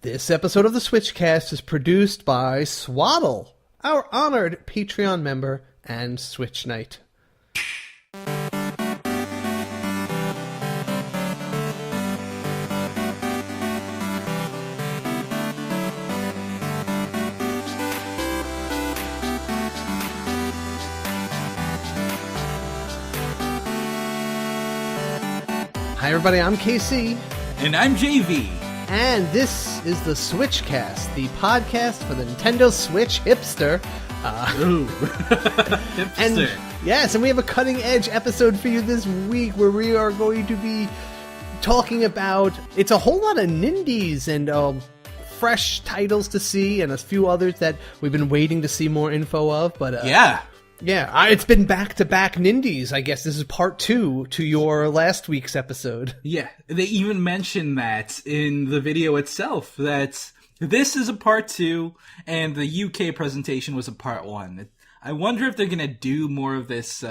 This episode of the SwitchCast is produced by Swaddle, our honored Patreon member and Switch Knight. Hi everybody, I'm KC. And I'm JV. And this is the SwitchCast, the podcast for the Nintendo Switch hipster. Ooh. Hipster. And yes, and we have a cutting-edge episode for you this week where we are going to be talking about, it's a whole lot of Nindies and fresh titles to see and a few others that we've been waiting to see more info of. But Yeah, it's been back-to-back Nindies. I guess this is part 2 to your last week's episode. Yeah, they even mentioned that in the video itself, that this is a part 2, and the UK presentation was a part 1. I wonder if they're going to do more of this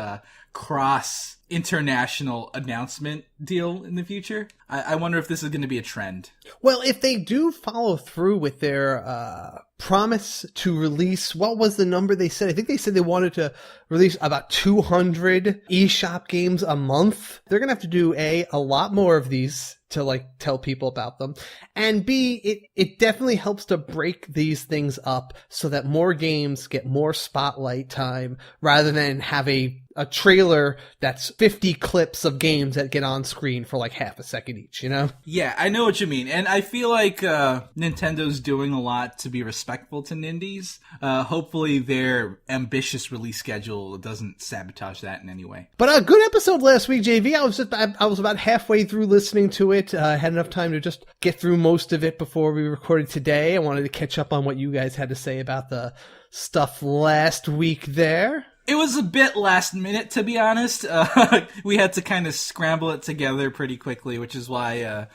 cross-international announcement deal in the future. I wonder if this is going to be a trend. Well, if they do follow through with their promise to release, what was the number they said? I think they said they wanted to release about 200 eShop games a month. They're going to have to do a lot more of these to tell people about them. And B, it definitely helps to break these things up so that more games get more spotlight time rather than have a trailer that's 50 clips of games that get on screen for half a second each, you know? Yeah, I know what you mean. And I feel like Nintendo's doing a lot to be respectful to Nindies. Hopefully their ambitious release schedule doesn't sabotage that in any way. But a good episode last week, JV. I was about halfway through listening to it. I had enough time to just get through most of it before we recorded today. I wanted to catch up on what you guys had to say about the stuff last week there. It was a bit last minute, to be honest. We had to kind of scramble it together pretty quickly, which is why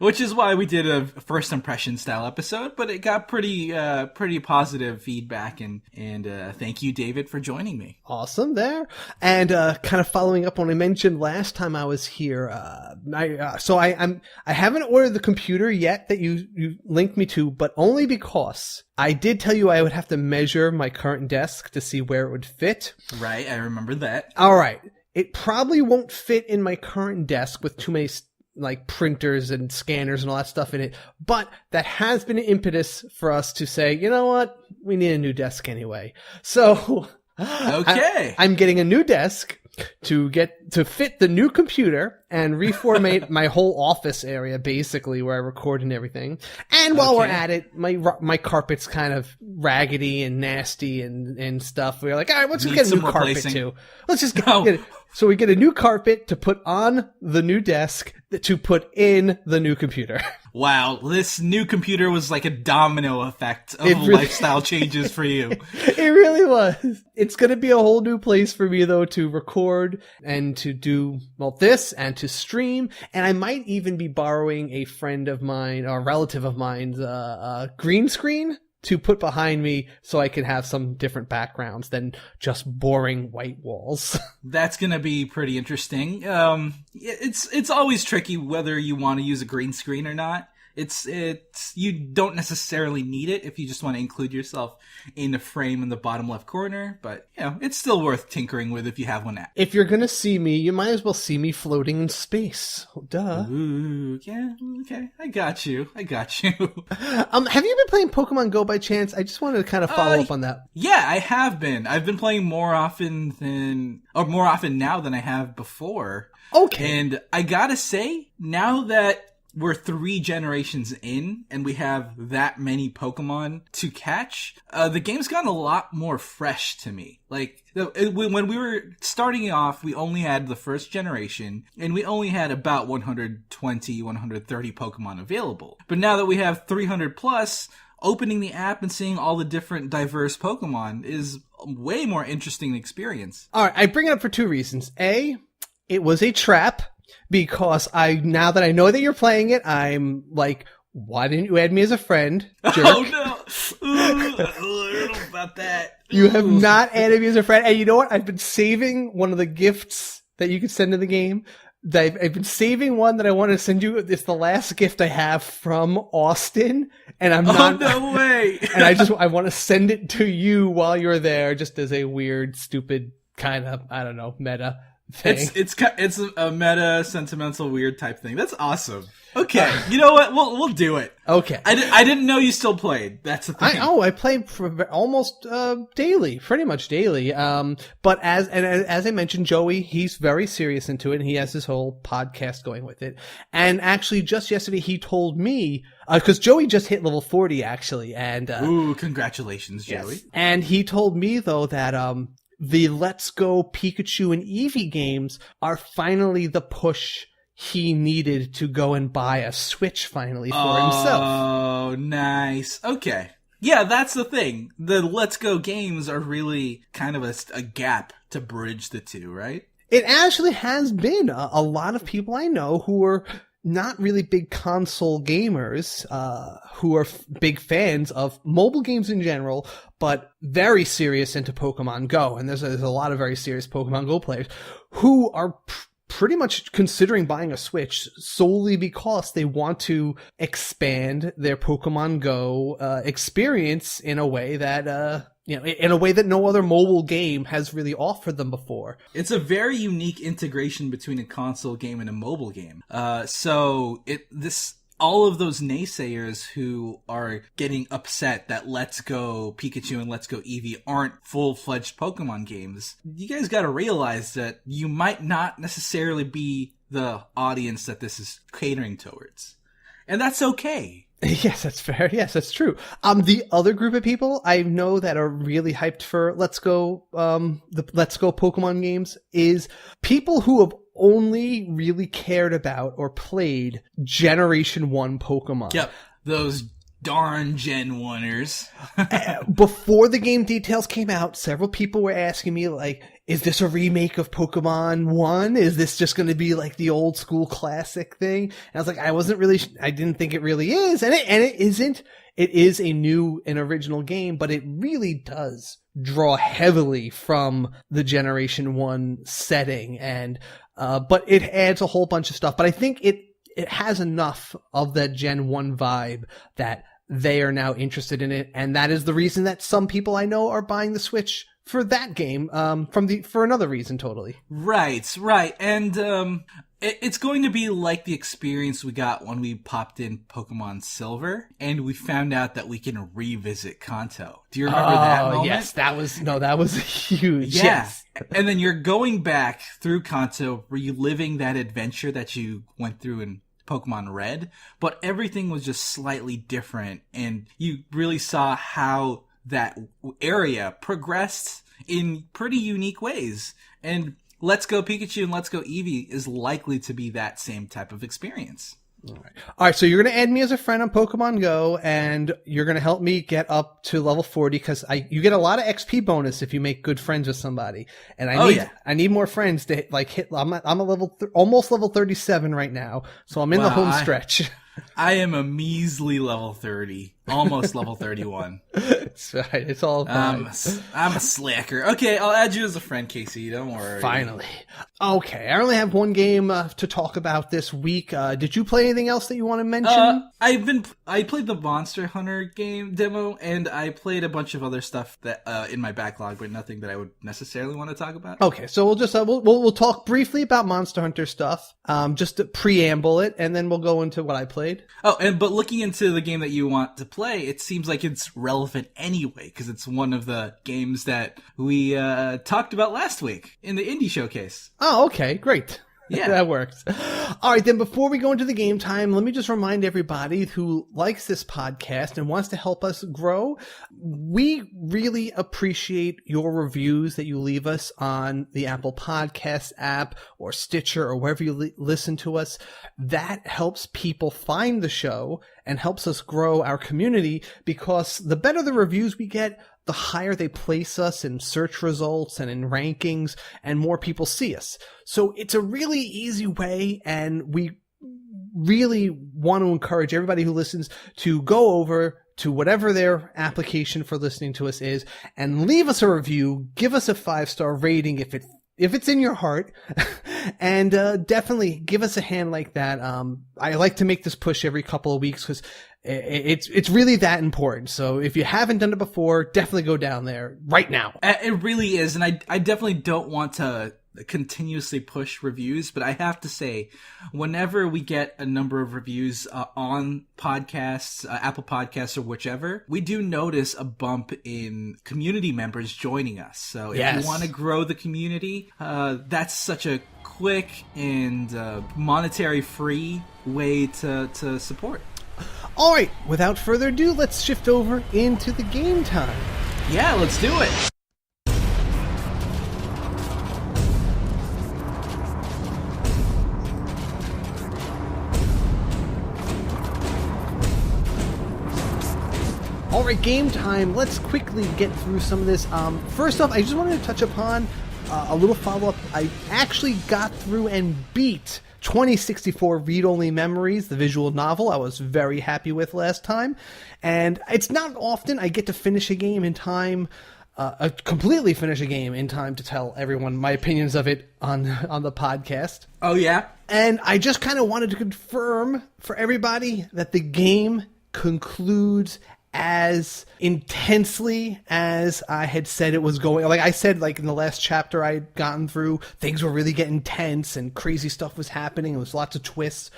we did a first impression style episode. But it got pretty positive feedback, and thank you, David, for joining me. Awesome there. And kind of following up on what I mentioned last time I was here. I haven't ordered the computer yet that you linked me to, but only because I did tell you I would have to measure my current desk to see where it would fit. Right, I remember that. All right. It probably won't fit in my current desk with too many printers and scanners and all that stuff in it. But that has been an impetus for us to say, you know what? We need a new desk anyway. So okay. I'm getting a new desk to fit the new computer and reformat my whole office area, basically, where I record and everything. And while we're at it, my carpet's kind of raggedy and nasty and stuff. We're like, all right, let's just get a new carpet too. Let's just get it. So we get a new carpet to put on the new desk to put in the new computer. Wow, this new computer was like a domino effect of lifestyle changes for you. It really was. It's going to be a whole new place for me, though, to record and to do, this and to stream. And I might even be borrowing a friend of mine, or a relative of mine's, green screen to put behind me so I can have some different backgrounds than just boring white walls. That's going to be pretty interesting. It's always tricky whether you want to use a green screen or not. It's you don't necessarily need it if you just want to include yourself in the frame in the bottom left corner, but it's still worth tinkering with if you have one. If you're gonna see me, you might as well see me floating in space. Duh. Ooh, yeah, okay, I got you. Have you been playing Pokemon Go by chance? I just wanted to kind of follow up on that. Yeah, I have been. I've been playing more often now than I have before. Okay. And I gotta say, now that we're 3 generations in, and we have that many Pokemon to catch, the game's gotten a lot more fresh to me. When we were starting off, we only had the first generation, and we only had about 120, 130 Pokemon available. But now that we have 300 plus, opening the app and seeing all the different diverse Pokemon is a way more interesting experience. All right, I bring it up for 2 reasons. A, it was a trap. Because now that I know that you're playing it, I'm like, why didn't you add me as a friend, jerk? Oh, no. Ooh, I don't know about that. You have not added me as a friend. And you know what? I've been saving one of the gifts that you could send to the game I've been saving one that I want to send you. It's the last gift I have from Austin, and I'm not. Oh, no way! And I want to send it to you while you're there, just as a weird, stupid kind of, I don't know, meta thing. It's a meta, sentimental, weird type thing. That's awesome. Okay, you know what? We'll do it. Okay. I didn't know you still played. That's the thing. I play for almost daily, pretty much daily. But as I mentioned, Joey, he's very serious into it, and he has his whole podcast going with it. And actually, just yesterday, he told me because Joey just hit level 40, actually, and ooh, congratulations, Joey! Yes. And he told me though that the Let's Go Pikachu and Eevee games are finally the push he needed to go and buy a Switch finally for himself. Oh, nice. Okay. Yeah, that's the thing. The Let's Go games are really kind of a gap to bridge the two, right? It actually has been. A lot of people I know who are not really big console gamers, who are big fans of mobile games in general, but very serious into Pokemon Go. And there's a lot of very serious Pokemon Go players who are pretty much considering buying a Switch solely because they want to expand their Pokemon Go experience in a way that in a way that no other mobile game has really offered them before. It's a very unique integration between a console game and a mobile game. All of those naysayers who are getting upset that Let's Go Pikachu and Let's Go Eevee aren't full-fledged Pokemon games, you guys gotta realize that you might not necessarily be the audience that this is catering towards. And that's okay. Yes, that's fair. Yes, that's true. The other group of people I know that are really hyped for Let's Go, the Let's Go Pokemon games is people who have only really cared about or played Generation 1 Pokemon. Yep, those darn Gen 1ers. Before the game details came out, several people were asking me, like, is this a remake of Pokemon 1? Is this just going to be like the old school classic thing? And I was like, I didn't think it really is. And it isn't. It is a new and original game, but it really does draw heavily from the Generation 1 setting. And, but it adds a whole bunch of stuff. But I think it has enough of that Gen 1 vibe that they are now interested in it. And that is the reason that some people I know are buying the Switch for that game, for another reason totally. Right. And, it's going to be like the experience we got when we popped in Pokemon Silver and we found out that we can revisit Kanto. Do you remember that moment? Yes, that was huge. Yeah. Yes. And then you're going back through Kanto, reliving that adventure that you went through in Pokemon Red, but everything was just slightly different, and you really saw how that area progressed in pretty unique ways. And Let's Go Pikachu and Let's Go Eevee is likely to be that same type of experience. All right. So you're going to add me as a friend on Pokemon Go, and you're going to help me get up to level 40 because you get a lot of XP bonus if you make good friends with somebody. And I need more friends to hit. I'm a almost level 37 right now, so I'm in the home stretch. I am a measly level 30, almost level 31. It's right. It's all fine. I'm a slacker. Okay, I'll add you as a friend, Casey. Don't worry. Finally. Okay, I only have one game to talk about this week. Did you play anything else that you want to mention? I played the Monster Hunter game demo, and I played a bunch of other stuff that in my backlog, but nothing that I would necessarily want to talk about. Okay, so we'll just we'll talk briefly about Monster Hunter stuff, just to preamble it, and then we'll go into what I played. Oh, but looking into the game that you want to play, it seems like it's relevant anyway, because it's one of the games that we talked about last week in the Indie Showcase. Oh, okay, great. Yeah. That works. All right, then before we go into the game time, let me just remind everybody who likes this podcast and wants to help us grow, we really appreciate your reviews that you leave us on the Apple Podcast app or Stitcher or wherever you listen to us. That helps people find the show and helps us grow our community, because the better the reviews we get, the higher they place us in search results and in rankings, and more people see us. So it's a really easy way, and we really want to encourage everybody who listens to go over to whatever their application for listening to us is and leave us a review, give us a 5-star rating if it's in your heart, And definitely give us a hand like that. I like to make this push every couple of weeks because it's really that important. So if you haven't done it before, definitely go down there right now. It really is, and I definitely don't want to continuously push reviews, but I have to say, whenever we get a number of reviews on podcasts, Apple Podcasts or whichever, we do notice a bump in community members joining us. So if you want to grow the community, that's such a quick and monetary free way to support. All right, without further ado, let's shift over into the game time. Yeah, let's do it. All right, game time. Let's quickly get through some of this. First off, I just wanted to touch upon a little follow-up. I actually got through and beat 2064 Read-Only Memories, the visual novel I was very happy with last time. And it's not often I get to finish a game in time, completely finish a game in time to tell everyone my opinions of it on the podcast. Oh, yeah? And I just kind of wanted to confirm for everybody that the game concludes as intensely as I had said it was going. Like I said, like in the last chapter I'd gotten through, things were really getting tense and crazy stuff was happening. There was lots of twists.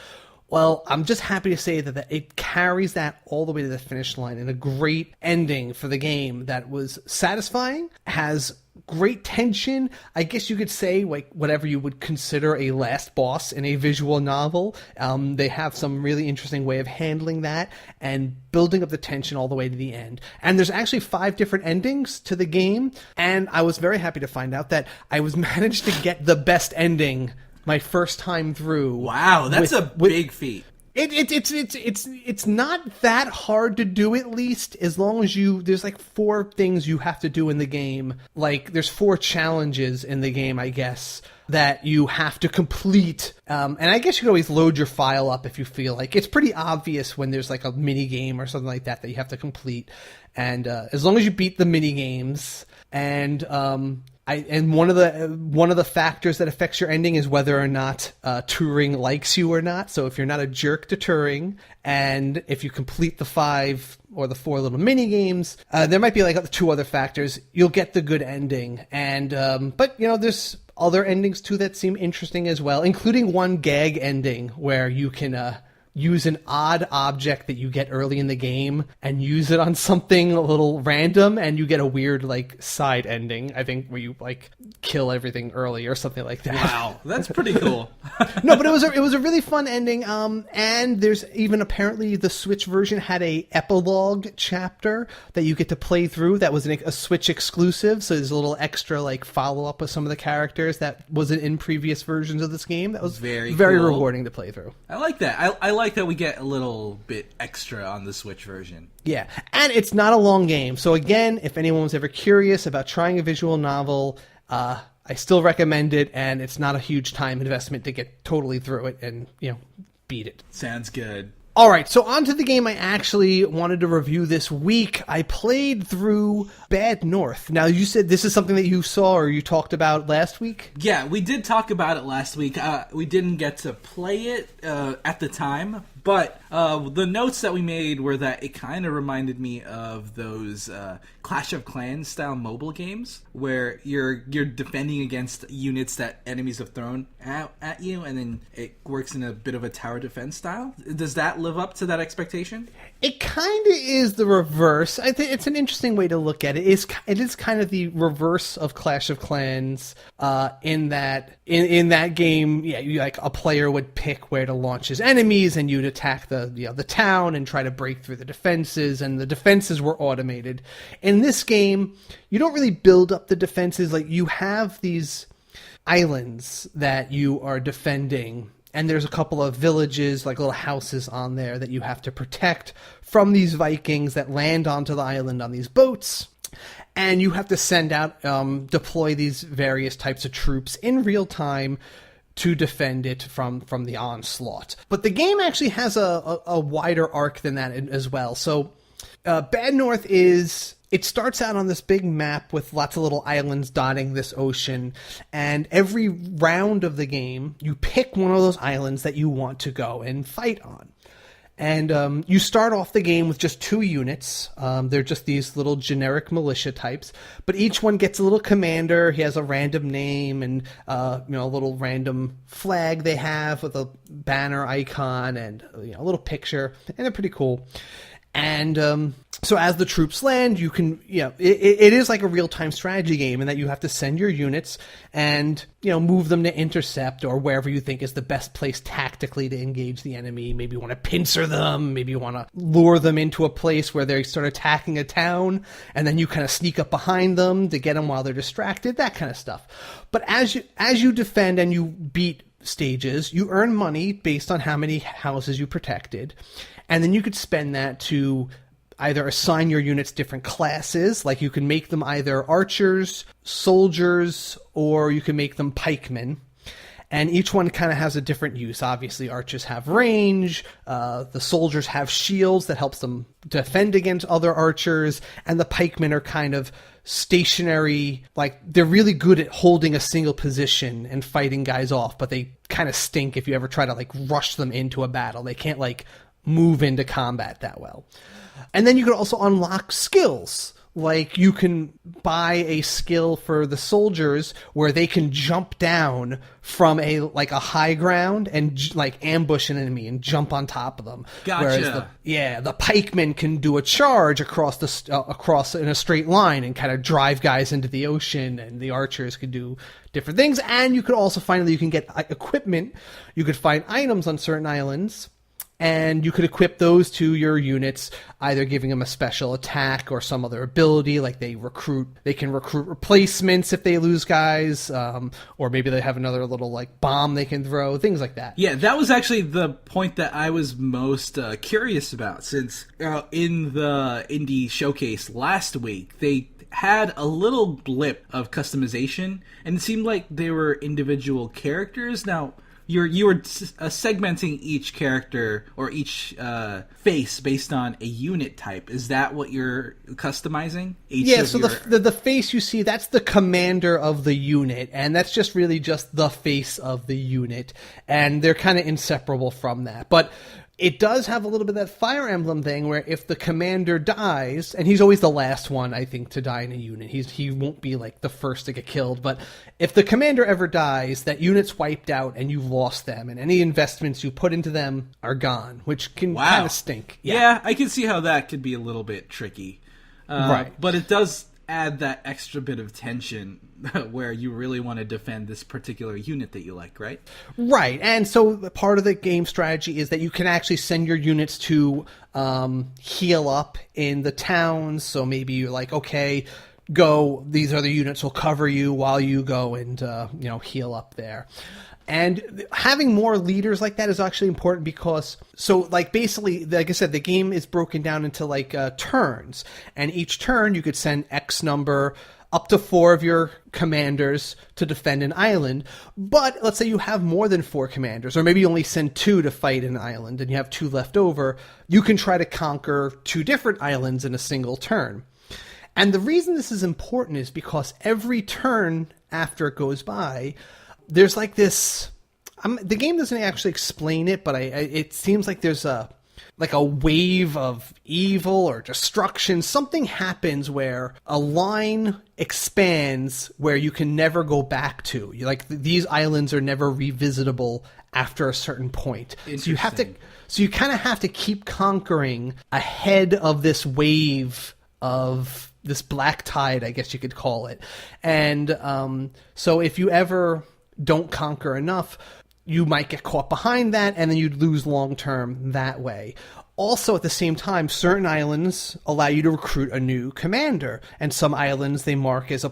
Well, I'm just happy to say that it carries that all the way to the finish line, and a great ending for the game that was satisfying, has great tension. I guess you could say like whatever you would consider a last boss in a visual novel. They have some really interesting way of handling that and building up the tension all the way to the end. And there's actually 5 different endings to the game, and I was very happy to find out that I was managed to get the best ending my first time through. Wow, that's a big feat. It's not that hard to do, at least, as long as there's like 4 things you have to do in the game. Like there's 4 challenges in the game, I guess, that you have to complete. And I guess you can always load your file up if you feel like. It's pretty obvious when there's like a mini game or something like that you have to complete. And as long as you beat the mini games, and one of the factors that affects your ending is whether or not Turing likes you or not. So if you're not a jerk to Turing, and if you complete the 5 or the 4 little mini games, there might be like 2 other factors. You'll get the good ending, and but there's other endings too that seem interesting as well, including one gag ending where you can use an odd object that you get early in the game and use it on something a little random, and you get a weird like side ending, I think, where you like kill everything early or something like that. Wow, that's pretty cool. No, but it was a really fun ending. And there's even apparently the Switch version had a epilogue chapter that you get to play through. That was a Switch exclusive, so there's a little extra like follow up with some of the characters that wasn't in previous versions of this game. That was very cool. Rewarding to play through. I like that. I like that we get a little bit extra on the Switch version. Yeah, and it's not a long game. So again, if anyone was ever curious about trying a visual novel, I still recommend it, and it's not a huge time investment to get totally through it and, beat it. Sounds good. All right, so on to the game I actually wanted to review this week. I played through Bad North. Now, you said this is something that you saw or you talked about last week? Yeah, we did talk about it last week. We didn't get to play it at the time, but the notes that we made were that it kind of reminded me of those Clash of Clans style mobile games where you're defending against units that enemies have thrown at you, and then it works in a bit of a tower defense style. Does that live up to that expectation? It kind of is the reverse. I think it's an interesting way to look at it. It is kind of the reverse of Clash of Clans in that in that game, a player would pick where to launch his enemies, and you'd attack the town and try to break through the defenses, and the defenses were automated. In this game, you don't really build up the defenses. Like, you have these islands that you are defending, and there's a couple of villages, like little houses on there that you have to protect from these Vikings that land onto the island on these boats. And you have to send out, deploy these various types of troops in real time to defend it from the onslaught. But the game actually has a wider arc than that as well. So Bad North is... It starts out on this big map with lots of little islands dotting this ocean, and every round of the game, you pick one of those islands that you want to go and fight on. And you start off the game with just 2 units. They're just these little generic militia types, but each one gets a little commander. He has a random name and a little random flag they have with a banner icon and a little picture, and they're pretty cool. And so as the troops land, you can, it is like a real-time strategy game in that you have to send your units and, move them to intercept or wherever you think is the best place tactically to engage the enemy. Maybe you want to pincer them. Maybe you want to lure them into a place where they start attacking a town, and then you kind of sneak up behind them to get them while they're distracted, that kind of stuff. But as you defend and you beat stages, you earn money based on how many houses you protected. And then you could spend that to either assign your units different classes, like you can make them either archers, soldiers, or you can make them pikemen. And each one kind of has a different use. Obviously, archers have range, the soldiers have shields that helps them defend against other archers, and the pikemen are kind of stationary, like they're really good at holding a single position and fighting guys off, but they kind of stink if you ever try to like rush them into a battle. They can't like move into combat that well. And then you can also unlock skills. Like you can buy a skill for the soldiers where they can jump down from a high ground and like ambush an enemy and jump on top of them. Gotcha. Whereas the pikemen can do a charge across in a straight line and kind of drive guys into the ocean, and the archers can do different things. And you could also find that you can get equipment. You could find items on certain islands, and you could equip those to your units, either giving them a special attack or some other ability, like they can recruit replacements if they lose guys, or maybe they have another little like bomb they can throw, things like that. Yeah, that was actually the point that I was most curious about, since in the indie showcase last week, they had a little blip of customization, and it seemed like they were individual characters. Now, you were segmenting each character or each face based on a unit type. Is that what you're customizing? The face you see, that's the commander of the unit, and that's just really just the face of the unit, and they're kind of inseparable from that. But it does have a little bit of that Fire Emblem thing where if the commander dies, and he's always the last one, I think, to die in a unit. He won't be like the first to get killed, but if the commander ever dies, that unit's wiped out and you've lost them, and any investments you put into them are gone, which can kind of stink. Yeah, I can see how that could be a little bit tricky. Right. But it does add that extra bit of tension where you really want to defend this particular unit that you like, right? Right. And so part of the game strategy is that you can actually send your units to heal up in the towns. So maybe you're like, okay, go, these other units will cover you while you go and heal up there. And having more leaders like that is actually important because, basically, like I said, the game is broken down into turns. And each turn you could send X number, up to 4 of your commanders to defend an island. But let's say you have more than 4 commanders, or maybe you only send 2 to fight an island and you have 2 left over. You can try to conquer 2 different islands in a single turn. And the reason this is important is because every turn after it goes by, there's like this, the game doesn't actually explain it, but it seems like there's a wave of evil or destruction. Something happens where a line expands where you can never go back to. These islands are never revisitable after a certain point. So you kind of have to keep conquering ahead of this wave of this black tide, I guess you could call it. And so if you ever don't conquer enough, you might get caught behind that, and then you'd lose long-term that way. Also, at the same time, certain islands allow you to recruit a new commander, and some islands they mark as a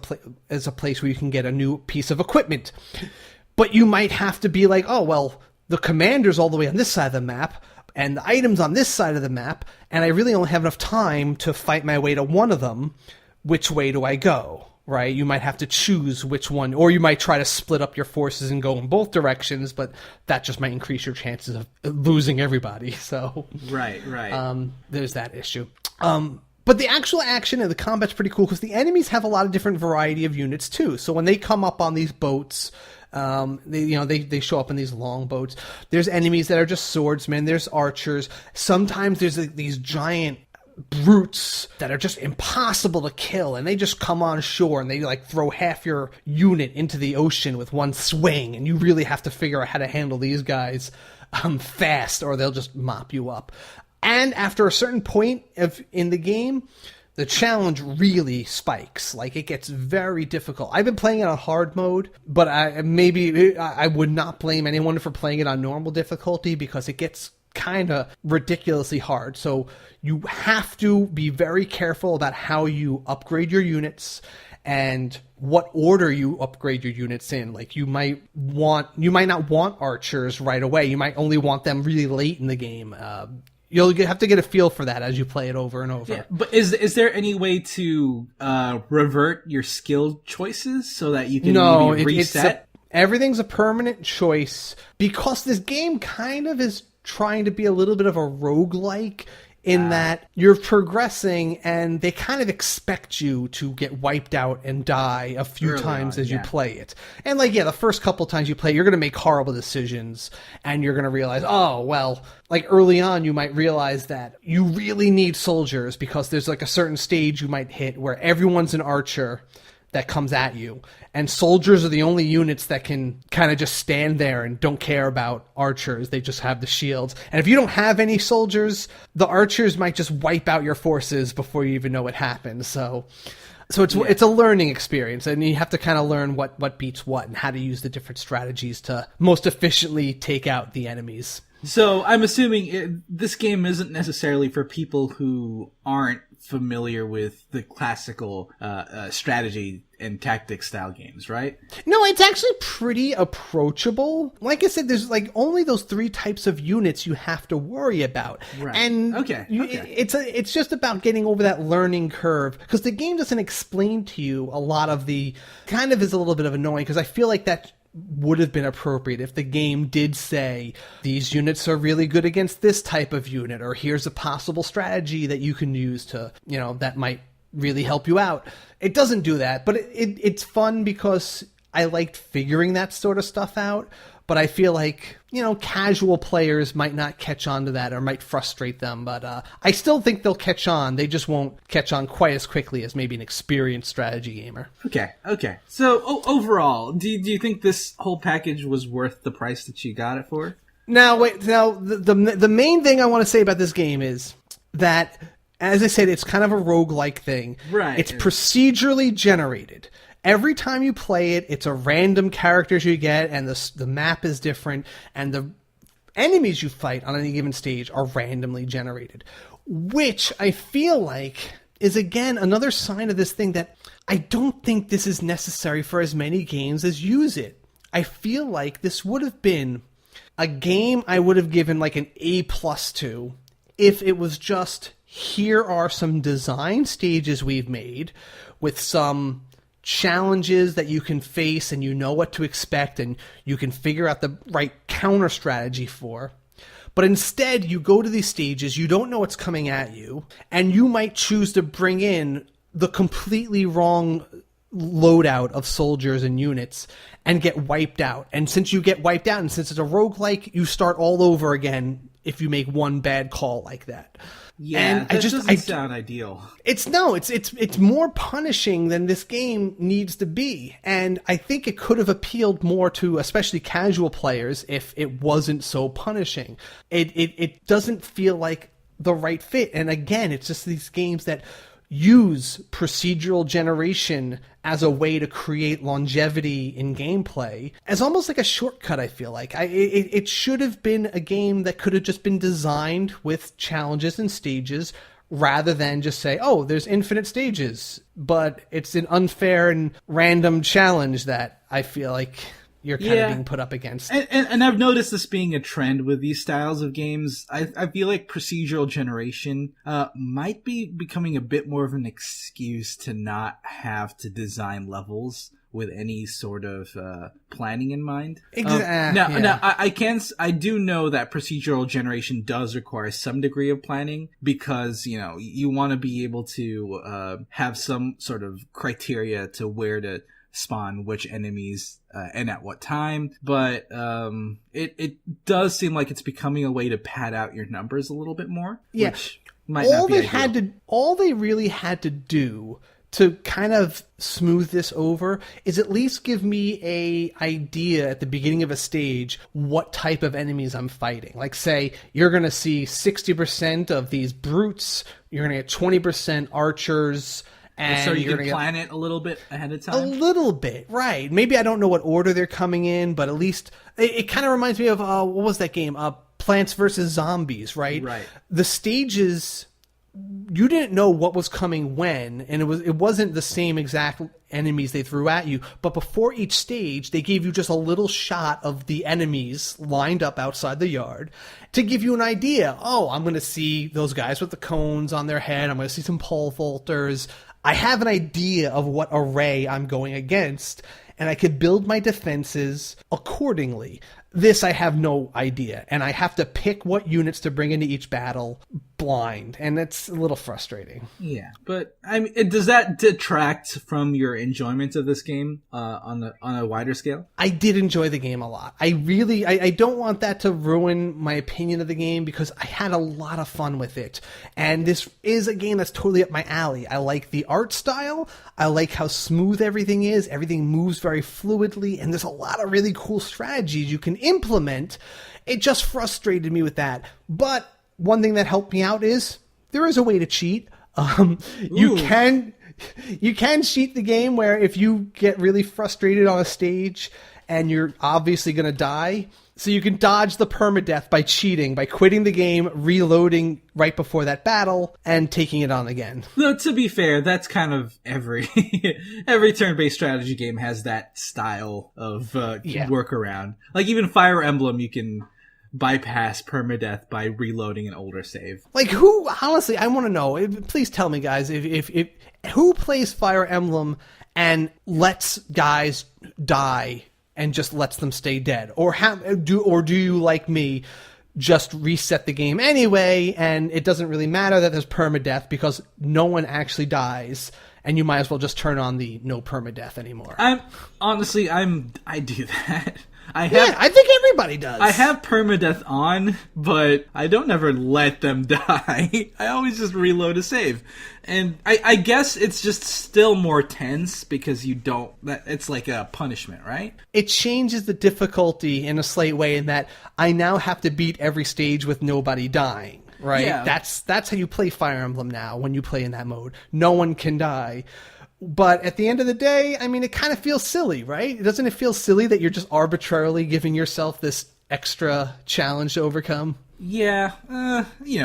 place where you can get a new piece of equipment. But you might have to be like, oh, well, the commander's all the way on this side of the map, and the item's on this side of the map, and I really only have enough time to fight my way to one of them. Which way do I go? Right? You might have to choose which one, or you might try to split up your forces and go in both directions, but that just might increase your chances of losing everybody. So, right. There's that issue. But the actual action and the combat's pretty cool because the enemies have a lot of different variety of units too. So when they come up on these boats, they show up in these long boats. There's enemies that are just swordsmen. There's archers. Sometimes there's these giant brutes that are just impossible to kill, and they just come on shore and they like throw half your unit into the ocean with one swing, and you really have to figure out how to handle these guys fast, or they'll just mop you up. And after a certain point in the game, the challenge really spikes. Like, it gets very difficult. I've been playing it on hard mode, but I would not blame anyone for playing it on normal difficulty because it gets kind of ridiculously hard. So you have to be very careful about how you upgrade your units and what order you upgrade your units in. Like, you might not want archers right away. You might only want them really late in the game. You'll have to get a feel for that as you play it over and over. Yeah, but is there any way to revert your skill choices so that you can maybe reset? Everything's a permanent choice because this game kind of is trying to be a little bit of a roguelike in that you're progressing and they kind of expect you to get wiped out and die a few times as you play it. And the first couple times you play, you're going to make horrible decisions and you're going to realize, early on you might realize that you really need soldiers because there's a certain stage you might hit where everyone's an archer that comes at you, and soldiers are the only units that can kind of just stand there and don't care about archers. They just have the shields, and if you don't have any soldiers, the archers might just wipe out your forces before you even know it happened. So it's a learning experience, and you have to kind of learn what beats what and how to use the different strategies to most efficiently take out the enemies. So I'm assuming this game isn't necessarily for people who aren't familiar with the classical strategy and tactics style games, right? No, it's actually pretty approachable. Like I said, there's only those 3 types of units you have to worry about. Right. And it's just about getting over that learning curve because the game doesn't explain to you a lot of the kind of is a little bit of annoying because I feel like that would have been appropriate if the game did say these units are really good against this type of unit, or here's a possible strategy that you can use to, that might really help you out. It doesn't do that, but it's fun because I liked figuring that sort of stuff out. But I feel like, casual players might not catch on to that or might frustrate them. But I still think they'll catch on. They just won't catch on quite as quickly as maybe an experienced strategy gamer. Okay. So overall, do you think this whole package was worth the price that you got it for? Now, the main thing I want to say about this game is that, as I said, it's kind of a roguelike thing. Right. It's procedurally generated. Every time you play it, it's a random characters you get, and the map is different, and the enemies you fight on any given stage are randomly generated, which I feel like is, again, another sign of this thing that I don't think this is necessary for as many games as use it. I feel like this would have been a game I would have given an A+ to if it was just, here are some design stages we've made with some challenges that you can face and you know what to expect and you can figure out the right counter strategy for. But instead, you go to these stages, you don't know what's coming at you, and you might choose to bring in the completely wrong loadout of soldiers and units and get wiped out. And since you get wiped out, and since it's a roguelike, you start all over again if you make one bad call like that. Yeah, and that doesn't sound ideal. It's more punishing than this game needs to be. And I think it could have appealed more to especially casual players if it wasn't so punishing. It doesn't feel like the right fit. And again, it's just these games that use procedural generation as a way to create longevity in gameplay as almost like a shortcut. I feel like it should have been a game that could have just been designed with challenges and stages rather than just say, oh, there's infinite stages, but it's an unfair and random challenge that I feel like you're kind of being put up against. And I've noticed this being a trend with these styles of games. I feel like procedural generation might be becoming a bit more of an excuse to not have to design levels with any sort of planning in mind. Exactly. Now, I do know that procedural generation does require some degree of planning because, you want to be able to have some sort of criteria to where to spawn which enemies and at what time, but it does seem like it's becoming a way to pad out your numbers a little bit more. Yeah, which might not be ideal. All they really had to do to kind of smooth this over is at least give me a idea at the beginning of a stage what type of enemies I'm fighting. Like, say, you're going to see 60% of these brutes, you're going to get 20% archers. And so you can plan it a little bit ahead of time? A little bit, right. Maybe I don't know what order they're coming in, but at least it kind of reminds me of, what was that game? Plants vs. Zombies, right? Right. The stages, you didn't know what was coming when, and it wasn't the same exact enemies they threw at you, but before each stage, they gave you just a little shot of the enemies lined up outside the yard to give you an idea. Oh, I'm going to see those guys with the cones on their head. I'm going to see some pole vaulters. I have an idea of what array I'm going against, and I could build my defenses accordingly. This I have no idea, and I have to pick what units to bring into each battle blind, and it's a little frustrating. Yeah, but I mean, does that detract from your enjoyment of this game on a wider scale? I did enjoy the game a lot. I don't want that to ruin my opinion of the game because I had a lot of fun with it, and this is a game that's totally up my alley. I like the art style. I like how smooth everything is. Everything moves very fluidly, and there's a lot of really cool strategies you can implement. It just frustrated me with that. But one thing that helped me out is there is a way to cheat. You can cheat the game where if you get really frustrated on a stage and you're obviously going to die, so you can dodge the permadeath by cheating, by quitting the game, reloading right before that battle, and taking it on again. Though, to be fair, that's kind of every turn-based strategy game has that style of workaround. Like even Fire Emblem, you can bypass permadeath by reloading an older save. Like who, honestly, I want to know, please tell me guys, if who plays Fire Emblem and lets guys die and just lets them stay dead? Or do you, like me, just reset the game anyway, and it doesn't really matter that there's permadeath because no one actually dies, and you might as well just turn on the no permadeath anymore? I do that. I think everybody does. I have permadeath on, but I don't ever let them die. I always just reload a save. And I guess it's just still more tense because it's like a punishment, right? It changes the difficulty in a slight way in that I now have to beat every stage with nobody dying, right? Yeah. That's how you play Fire Emblem now when you play in that mode. No one can die. But at the end of the day, I mean, it kind of feels silly, right? Doesn't it feel silly that you're just arbitrarily giving yourself this extra challenge to overcome? Yeah,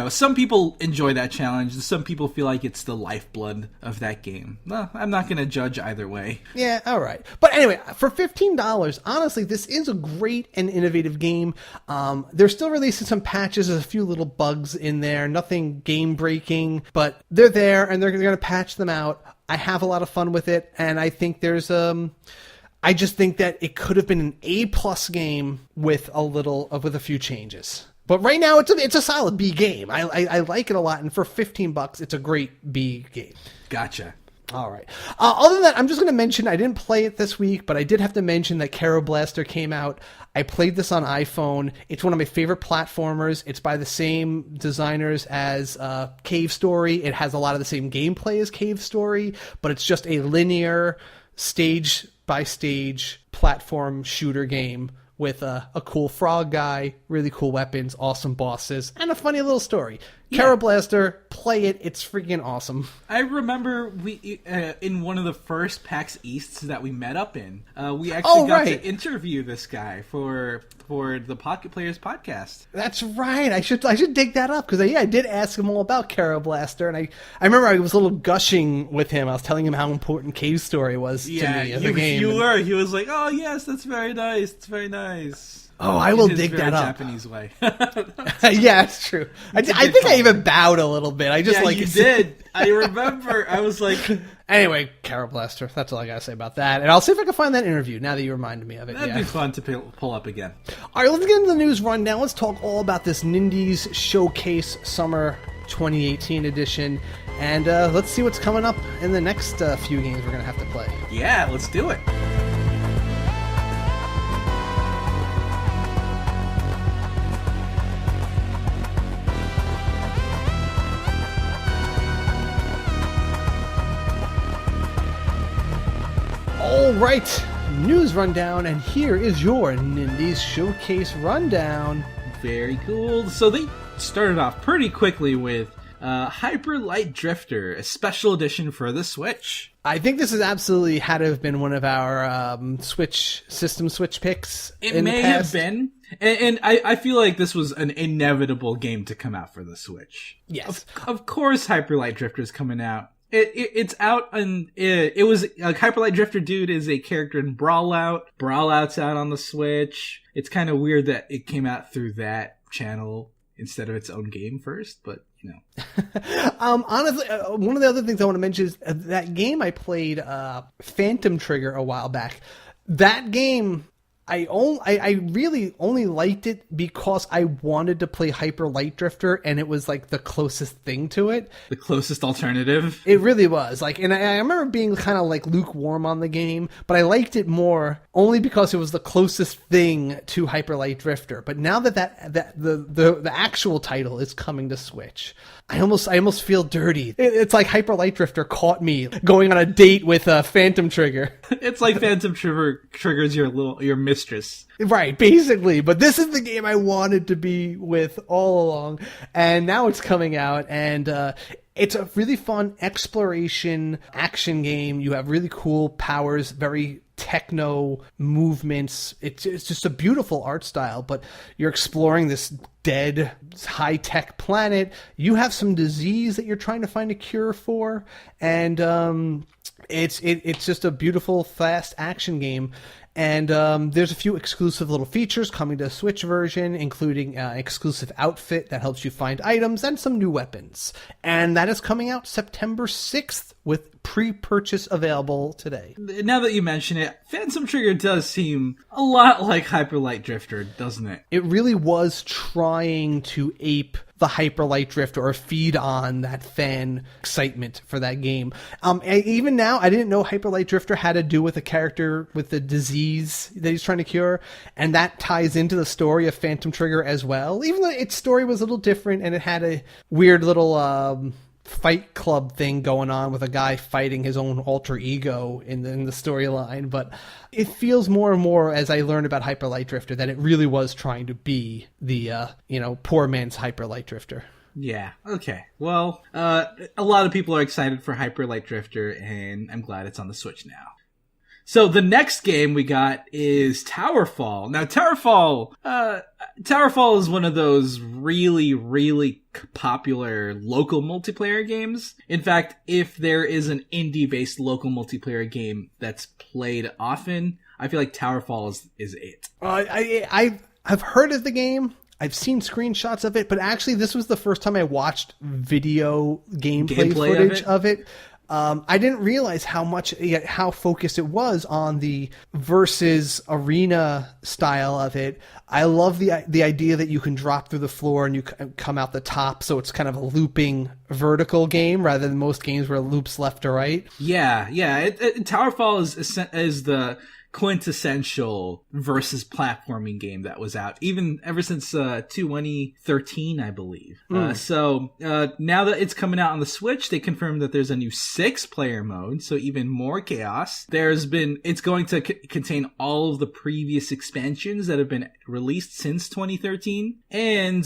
some people enjoy that challenge. Some people feel like it's the lifeblood of that game. Well, I'm not going to judge either way. Yeah, all right. But anyway, for $15, honestly, this is a great and innovative game. They're still releasing some patches. There's a few little bugs in there. Nothing game-breaking, but they're there, and they're going to patch them out. I have a lot of fun with it, and I think there's I just think that it could have been an A+ game with a few changes. But right now, it's a solid B game. I like it a lot, and for $15, it's a great B game. Gotcha. All right. Other than that, I'm just going to mention, I didn't play it this week, but I did have to mention that Kara Blaster came out. I played this on iPhone. It's one of my favorite platformers. It's by the same designers as Cave Story. It has a lot of the same gameplay as Cave Story, but it's just a linear, stage-by-stage platform shooter game with a cool frog guy, really cool weapons, awesome bosses, and a funny little story. Kara Blaster, play it. It's freaking awesome. I remember we in one of the first PAX Easts that we met up in, we actually got to interview this guy for the Pocket Players podcast. That's right. I should dig that up because I did ask him all about Kara Blaster, and I remember I was a little gushing with him. I was telling him how important Cave Story was to me as a game. You were. He was like, "Oh yes, that's very nice. It's very nice." Oh, I will in his dig very that up. Japanese way. Yeah, it's true. I think I even bowed a little bit. I just Yeah, like you did. I remember. I was like, Anyway, Carol Blaster. That's all I gotta say about that. And I'll see if I can find that interview now that you reminded me of it. that'd be fun to pull up again. All right, let's get into the news rundown. Let's talk all about this Nindies Showcase Summer 2018 edition. And let's see what's coming up in the next few games we're going to have to play. Yeah, let's do it. All right, news rundown, and here is your Nindies Showcase rundown. Very cool. So they started off pretty quickly with Hyper Light Drifter, a special edition for the Switch. I think this is absolutely had to have been one of our Switch picks. It may have been. And I feel like this was an inevitable game to come out for the Switch. Yes. Of course Hyper Light Drifter is coming out. It's out, and it was Hyper Light Drifter dude is a character in Brawlout. Brawlout's out on the Switch. It's kind of weird that it came out through that channel instead of its own game first, but you know. Honestly, one of the other things I want to mention is that game I played, Phantom Trigger, a while back. That game, I really only liked it because I wanted to play Hyper Light Drifter, and it was like the closest thing to it. The closest alternative. It really was. Like, and I remember being kind of like lukewarm on the game, but I liked it more only because it was the closest thing to Hyper Light Drifter. But now that the actual title is coming to Switch, I almost feel dirty. It's like Hyper Light Drifter caught me going on a date with Phantom Trigger. It's like Phantom Trigger triggers your mistress. Right, basically. But this is the game I wanted to be with all along, and now it's coming out, and it's a really fun exploration action game. You have really cool powers, very techno movements. It's just a beautiful art style, but you're exploring this dead high-tech planet. You have some disease that you're trying to find a cure for, and it's just a beautiful, fast action game. And there's a few exclusive little features coming to the Switch version, including an exclusive outfit that helps you find items and some new weapons. And that is coming out September 6th with pre-purchase available today. Now that you mention it, Phantom Trigger does seem a lot like Hyper Light Drifter, doesn't it? It really was trying to ape the Hyper Light Drifter or feed on that fan excitement for that game. Even now, I didn't know Hyper Light Drifter had to do with a character with the disease that he's trying to cure, and that ties into the story of Phantom Trigger as well. Even though its story was a little different and it had a weird little fight club thing going on with a guy fighting his own alter ego in the storyline, but it feels more and more as I learned about Hyper Light Drifter that it really was trying to be the poor man's Hyper Light Drifter. Yeah. Okay. Well, a lot of people are excited for Hyper Light Drifter, and I'm glad it's on the Switch now. So the next game we got is Towerfall. Now, Towerfall is one of those really, really popular local multiplayer games. In fact, if there is an indie-based local multiplayer game that's played often, I feel like Towerfall is it. I've heard of the game. I've seen screenshots of it, but actually this was the first time I watched video gameplay footage of it. I didn't realize how focused it was on the versus arena style of it. I love the idea that you can drop through the floor and you come out the top, so it's kind of a looping vertical game rather than most games where it loops left to right. Yeah. Towerfall is the quintessential versus platforming game that was out ever since 2013, I believe. So now that it's coming out on the Switch, they confirmed that there's a new 6-player mode, so even more chaos. It's going to contain all of the previous expansions that have been released since 2013, and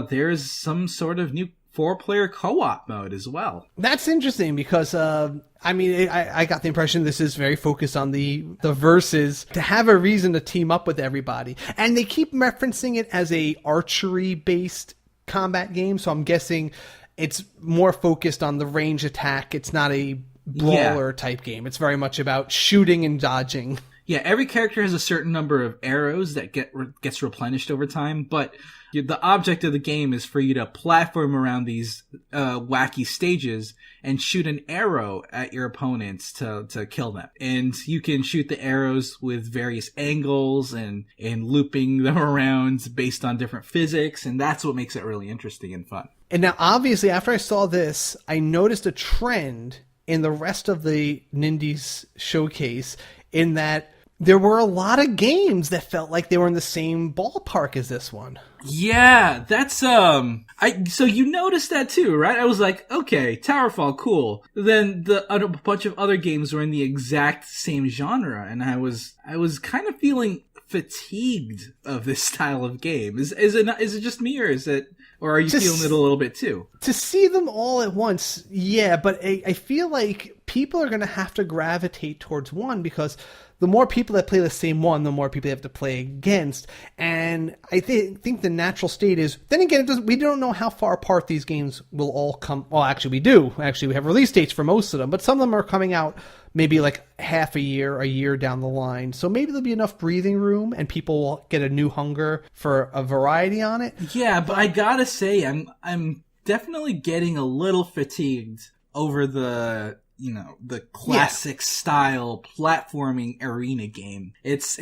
there's some sort of new 4-player co-op mode as well. That's interesting because I got the impression this is very focused on the verses to have a reason to team up with everybody. And they keep referencing it as a archery-based combat game, so I'm guessing it's more focused on the range attack. It's not a brawler type game. It's very much about shooting and dodging. Yeah, every character has a certain number of arrows that gets replenished over time, but the object of the game is for you to platform around these wacky stages and shoot an arrow at your opponents to kill them. And you can shoot the arrows with various angles and looping them around based on different physics, and that's what makes it really interesting and fun. And now, obviously, after I saw this, I noticed a trend in the rest of the Nindies showcase in that there were a lot of games that felt like they were in the same ballpark as this one. Yeah, that's so you noticed that too, right? I was like, okay, Towerfall, cool. Then a bunch of other games were in the exact same genre, and I was kind of feeling fatigued of this style of game. Is it just me, or are you feeling it a little bit too? To see them all at once, yeah, but I feel like people are going to have to gravitate towards one because the more people that play the same one, the more people they have to play against. And I think the natural state is, then again, we don't know how far apart these games will all come. Well, actually, we do. Actually, we have release dates for most of them, but some of them are coming out maybe like half a year down the line. So maybe there'll be enough breathing room and people will get a new hunger for a variety on it. Yeah, but I gotta say, I'm definitely getting a little fatigued over the classic style platforming arena game. It's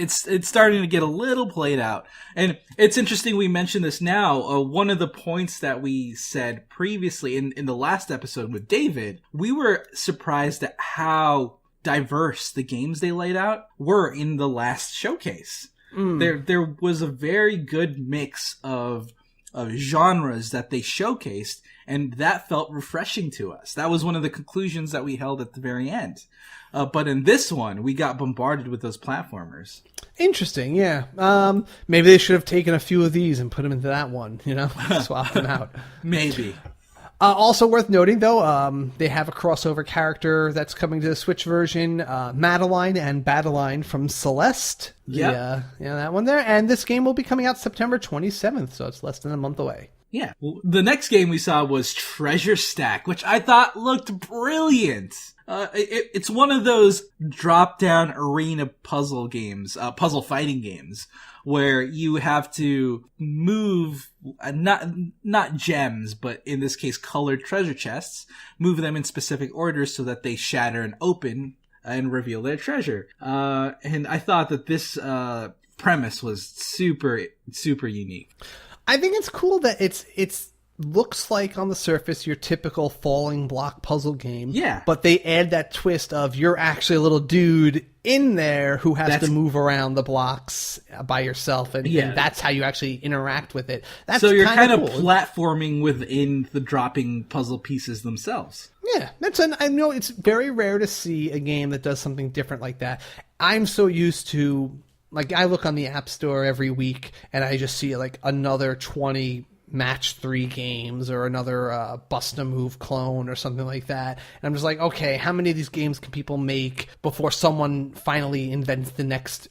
starting to get a little played out. And it's interesting we mentioned this now. One of the points that we said previously in the last episode with David, we were surprised at how diverse the games they laid out were in the last showcase. There was a very good mix of genres that they showcased, and that felt refreshing to us. That was one of the conclusions that we held at the very end. But in this one, we got bombarded with those platformers. Interesting, yeah. Maybe they should have taken a few of these and put them into that one, swap them out. Maybe. Also worth noting, though, they have a crossover character that's coming to the Switch version, Madeline and Badeline from Celeste. Yeah, that one there. And this game will be coming out September 27th, so it's less than a month away. Yeah. Well, the next game we saw was Treasure Stack, which I thought looked brilliant. It's one of those drop-down arena puzzle games, puzzle fighting games, where you have to move, not gems, but in this case colored treasure chests, move them in specific orders so that they shatter and open and reveal their treasure. And I thought that this premise was super, super unique. I think it's cool that it's looks like on the surface your typical falling block puzzle game. Yeah. But they add that twist of you're actually a little dude in there who has to move around the blocks by yourself, and that's how you actually interact with it. That's so you're kind of cool. Platforming within the dropping puzzle pieces themselves. Yeah, I know it's very rare to see a game that does something different like that. I'm so used to, like, I look on the App Store every week and I just see like another 20 match 3 games or another bust a move clone or something like that. And I'm just like, okay, how many of these games can people make before someone finally invents the next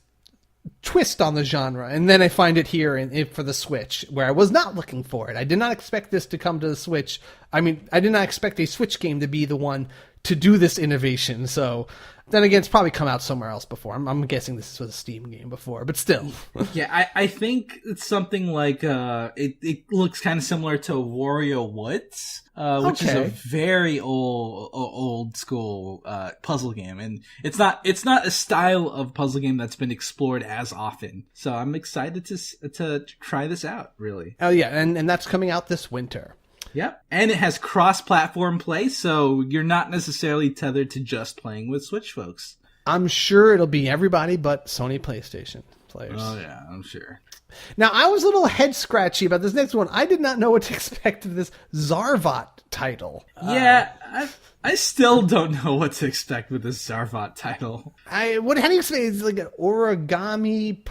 twist on the genre? And then I find it here for the Switch, where I was not looking for it. I did not expect this to come to the Switch. I mean, I did not expect a Switch game to be the one to do this innovation. So then again, it's probably come out somewhere else before. I'm guessing this was a Steam game before, but still. Yeah, I think it's something like it looks kind of similar to Wario Woods, which is a very old school puzzle game, and it's not a style of puzzle game that's been explored as often. So I'm excited to try this out. Really. Oh yeah, and that's coming out this winter. Yep. And it has cross-platform play, so you're not necessarily tethered to just playing with Switch folks. I'm sure it'll be everybody but Sony PlayStation players. Oh, yeah, I'm sure. Now, I was a little head-scratchy about this next one. I did not know what to expect of this Zarvot title. Yeah, I still don't know what to expect with this Zarvot title. How do you expect? It's like an origami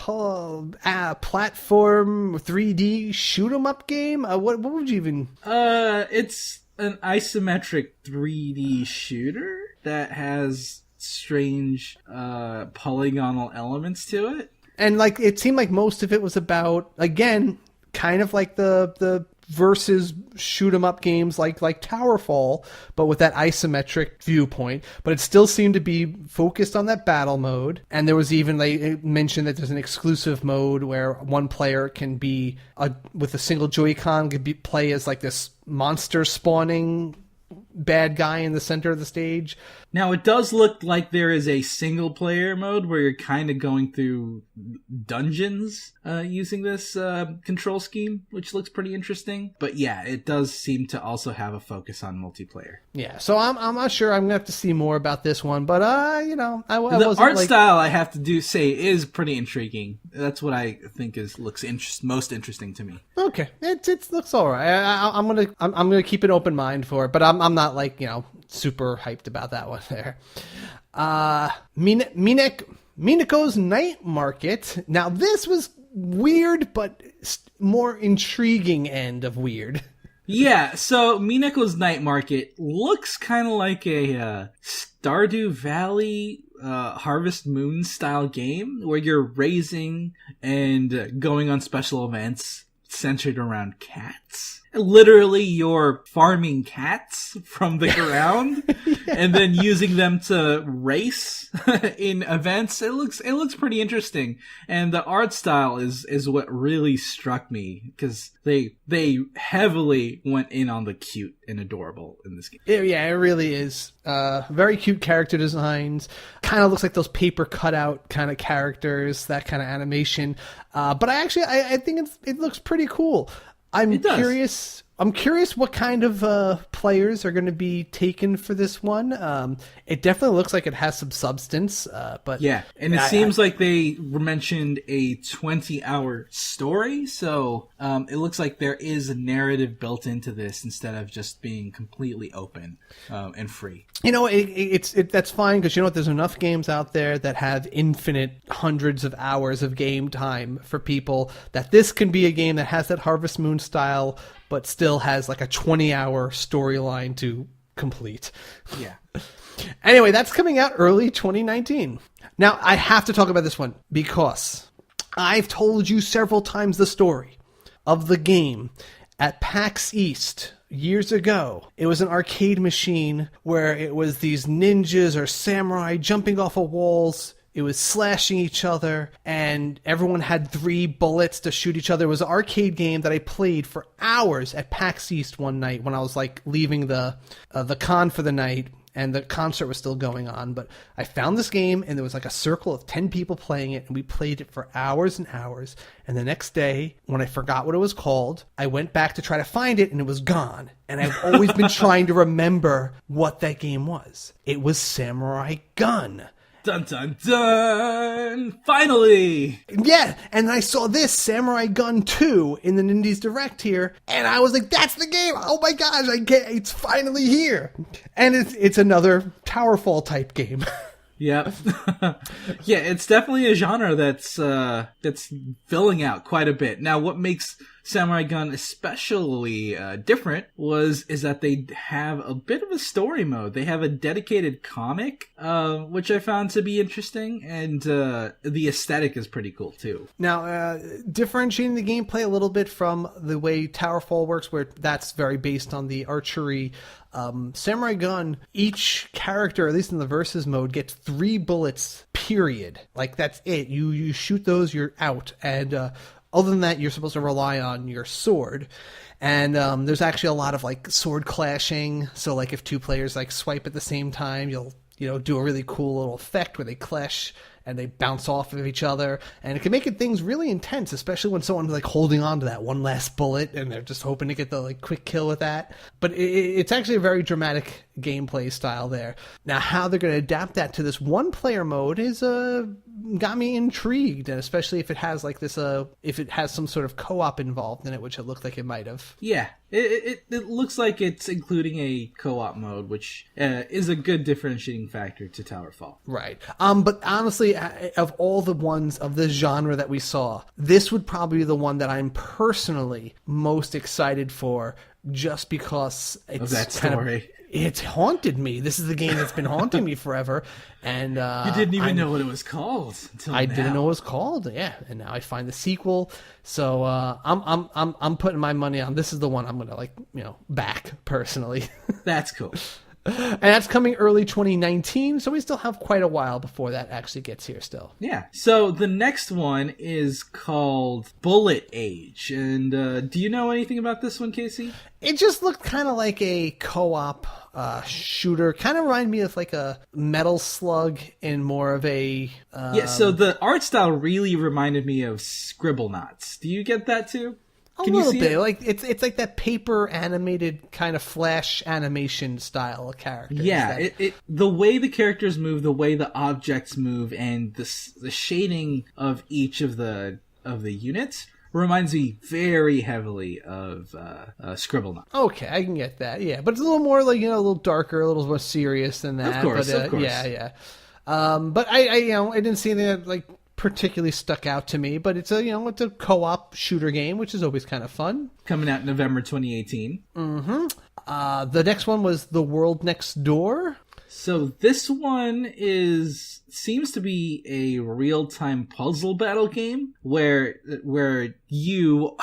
platform 3D shoot-'em-up game? What would you even... It's an isometric 3D shooter that has strange polygonal elements to it. And like it seemed like most of it was about, again, kind of like the versus shoot 'em up games like Towerfall, but with that isometric viewpoint. But it still seemed to be focused on that battle mode. And there was even, they mentioned that there's an exclusive mode where one player can be with a single Joy-Con play as like this monster spawning bad guy in the center of the stage. Now, it does look like there is a single-player mode where you're kind of going through dungeons using this control scheme, which looks pretty interesting. But yeah, it does seem to also have a focus on multiplayer. Yeah, so I'm not sure. I'm going to have to see more about this one. But, I the art style, I have to say, is pretty intriguing. That's what I think looks most interesting to me. Okay, it looks all right. I'm gonna keep an open mind for it, but I'm not like, super hyped about that one there. Minako's Night Market. Now this was weird, but more intriguing end of weird. Yeah, so Minako's Night Market looks kind of like a Stardew Valley Harvest Moon style game where you're raising and going on special events centered around cats. Literally, you're farming cats from the ground and then using them to race in events. It looks pretty interesting, and the art style is what really struck me because they heavily went in on the cute and adorable in this game. Yeah, it really is. Very cute character designs. Kind of looks like those paper cutout kind of characters, that kind of animation. But I think it looks pretty cool. I'm curious what kind of players are going to be taken for this one. It definitely looks like it has some substance, but yeah, and it seems like they mentioned a 20-hour story, so it looks like there is a narrative built into this instead of just being completely open and free. That's fine because there's enough games out there that have infinite hundreds of hours of game time for people that this can be a game that has that Harvest Moon style, but still has like a 20-hour storyline to complete. Yeah. Anyway, that's coming out early 2019. Now, I have to talk about this one because I've told you several times the story of the game at PAX East years ago. It was an arcade machine where it was these ninjas or samurai jumping off of walls. It was slashing each other, and everyone had 3 bullets to shoot each other. It was an arcade game that I played for hours at PAX East one night when I was like leaving the con for the night, and the concert was still going on. But I found this game, and there was like a circle of 10 people playing it, and we played it for hours and hours. And the next day, when I forgot what it was called, I went back to try to find it, and it was gone. And I've always been trying to remember what that game was. It was Samurai Gun. Dun dun dun! Finally! Yeah, and I saw this Samurai Gun 2 in the Nindies Direct here, and I was like, that's the game! Oh my gosh, it's finally here! And it's another Towerfall type game. Yep. Yeah, it's definitely a genre that's filling out quite a bit. Now, what makes Samurai Gun especially different is that they have a bit of a story mode. They have a dedicated comic, which I found to be interesting, and the aesthetic is pretty cool too. Now, differentiating the gameplay a little bit from the way Towerfall works, where that's very based on the archery. Samurai Gun, each character, at least in the versus mode, gets 3 bullets, period. Like, that's it. You shoot those, you're out. And other than that, you're supposed to rely on your sword. And there's actually a lot of like sword clashing. So like if 2 players like swipe at the same time, you'll do a really cool little effect where they clash and they bounce off of each other, and it can make things really intense, especially when someone's like holding on to that one last bullet and they're just hoping to get the like quick kill with that. But it's actually a very dramatic gameplay style there. Now, how they're going to adapt that to this one-player mode is got me intrigued, and especially if it has like this if it has some sort of co-op involved in it, which it looked like it might have. Yeah, it looks like it's including a co-op mode, which is a good differentiating factor to Towerfall. Right. But honestly, of all the ones of this genre that we saw, this would probably be the one that I'm personally most excited for just because it's of that story. It's haunted me. This is the game that's been haunting me forever, and you didn't even know what it was called until I now. didn't know what it was called. Yeah, and now I find the sequel. So I'm putting my money on this is the one I'm gonna back personally. That's cool. And that's coming early 2019, so we still have quite a while before that actually gets here still. Yeah. So the next one is called Bullet Age. And do you know anything about this one, Casey? It just looked kind of like a co-op shooter. Kind of reminded me of like a Metal Slug in more of a... yeah, so the art style really reminded me of Scribblenauts. Do you get that too? A little bit. Like it's like that paper animated kind of flash animation style of characters. Yeah, the way the characters move, the way the objects move, and the shading of each of the units reminds me very heavily of Scribblenauts. Okay, I can get that. Yeah, but it's a little more like a little darker, a little more serious than that. Of course. Yeah. But I didn't see anything that particularly stuck out to me, but it's a co-op shooter game, which is always kind of fun. Coming out in November 2018. The next one was The World Next Door. So this one seems to be a real-time puzzle battle game where you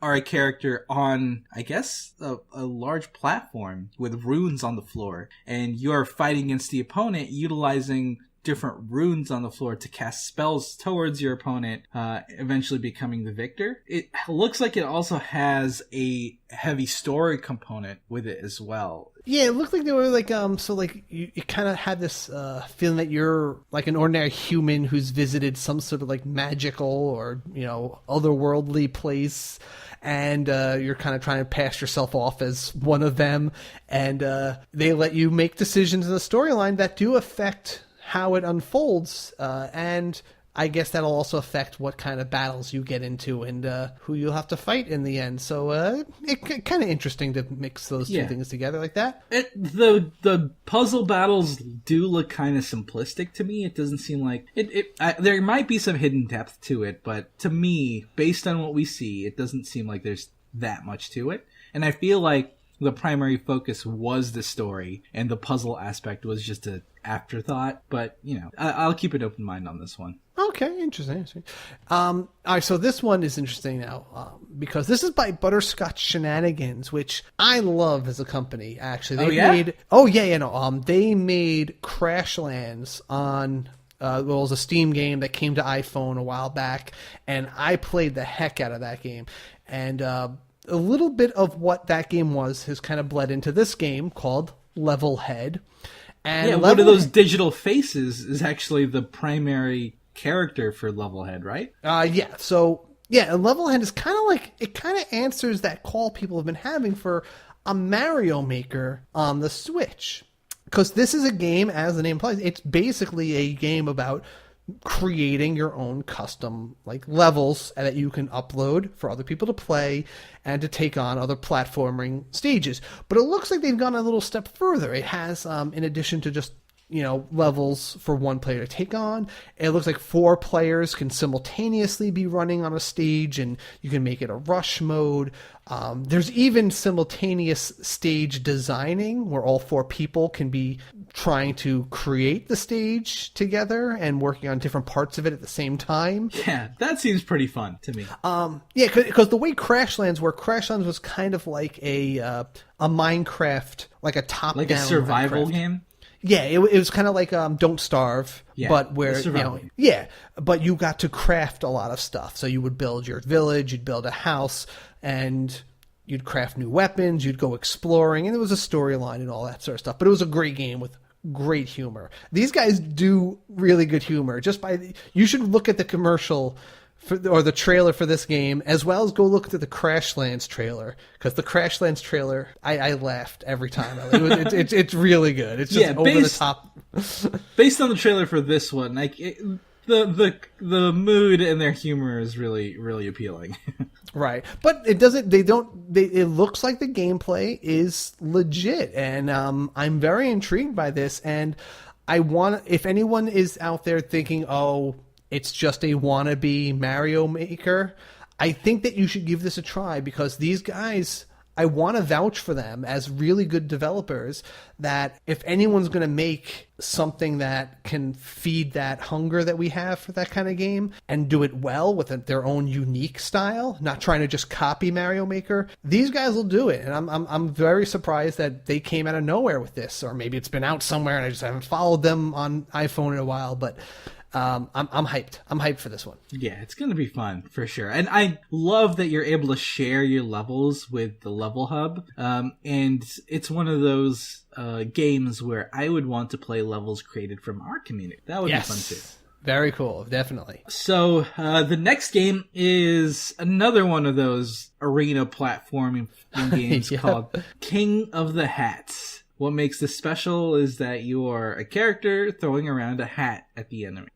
are a character on, I guess, a large platform with runes on the floor, and you're fighting against the opponent utilizing different runes on the floor to cast spells towards your opponent, eventually becoming the victor. It looks like it also has a heavy story component with it as well. Yeah, it looked like they were you kind of had this feeling that you're like an ordinary human who's visited some sort of like magical or otherworldly place, and you're kind of trying to pass yourself off as one of them, and they let you make decisions in the storyline that do affect how it unfolds, and I guess that'll also affect what kind of battles you get into and who you'll have to fight in the end. So it's kind of interesting to mix those two things together like that. The puzzle battles do look kind of simplistic to me. It doesn't seem like there might be some hidden depth to it, but to me, based on what we see, it doesn't seem like there's that much to it. And I feel like the primary focus was the story, and the puzzle aspect was just an afterthought. But, I'll keep an open mind on this one. Okay, interesting. All right, so this one is interesting now because this is by Butterscotch Shenanigans, which I love as a company, actually. They made Crashlands on... it was a Steam game that came to iPhone a while back, and I played the heck out of that game. And... a little bit of what that game was has kind of bled into this game called Levelhead. And one of those digital faces is actually the primary character for Levelhead, right? So Levelhead is kind of like, it kind of answers that call people have been having for a Mario Maker on the Switch. Because this is a game, as the name implies, it's basically a game about creating your own custom levels that you can upload for other people to play and to take on other platforming stages. But it looks like they've gone a little step further. It has, in addition to just levels for one player to take on, it looks like 4 players can simultaneously be running on a stage, and you can make it a rush mode. There's even simultaneous stage designing where all 4 people can be trying to create the stage together and working on different parts of it at the same time. Yeah, that seems pretty fun to me. Because the way Crashlands worked, Crashlands was kind of like a Minecraft, like a top-down, like a survival Minecraft game. Yeah, it was kind of like Don't Starve, but where but you got to craft a lot of stuff. So you would build your village, you'd build a house, and you'd craft new weapons, you'd go exploring, and there was a storyline and all that sort of stuff. But it was a great game with great humor. These guys do really good humor. You should look at the commercial or the trailer for this game, as well as go look at the Crashlands trailer, because the Crashlands trailer, I laughed every time. It's really good. It's just over the top. Based on the trailer for this one, the mood and their humor is really, really appealing. Right, but it doesn't. It looks like the gameplay is legit, and I'm very intrigued by this. And if anyone is out there thinking, oh, it's just a wannabe Mario Maker, I think that you should give this a try, because these guys, I want to vouch for them as really good developers, that if anyone's going to make something that can feed that hunger that we have for that kind of game and do it well with their own unique style, not trying to just copy Mario Maker, these guys will do it. And I'm very surprised that they came out of nowhere with this, or maybe it's been out somewhere and I just haven't followed them on iPhone in a while, but I'm hyped. I'm hyped for this one. Yeah, it's going to be fun for sure. And I love that you're able to share your levels with the Level Hub. And it's one of those games where I would want to play levels created from our community. That would be fun too. Very cool. Definitely. So the next game is another one of those arena platforming games called King of the Hats. What makes this special is that you are a character throwing around a hat at the enemy.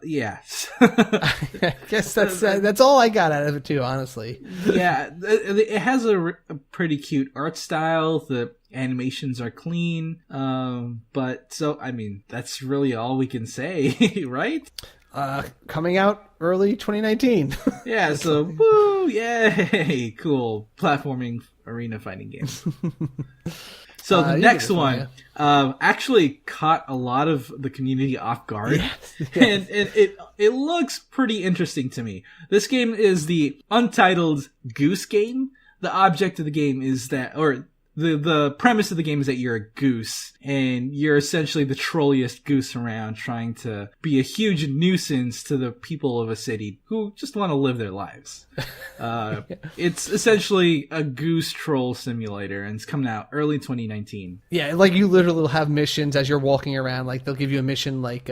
Yes. I guess that's all I got out of it too, honestly. Yeah, it has a pretty cute art style. The animations are clean. But so, I mean, that's really all we can say, right? Coming out early 2019. Yeah, so woo, yay, cool platforming arena fighting game. So the next one actually caught a lot of the community off guard, and it looks pretty interesting to me. This game is the Untitled Goose Game. The object of the game is that, or the premise of the game is that you're a goose, and you're essentially the trolliest goose around, trying to be a huge nuisance to the people of a city who just want to live their lives. It's essentially a goose troll simulator, and it's coming out early 2019. Yeah, like you literally will have missions as you're walking around. Like they'll give you a mission like,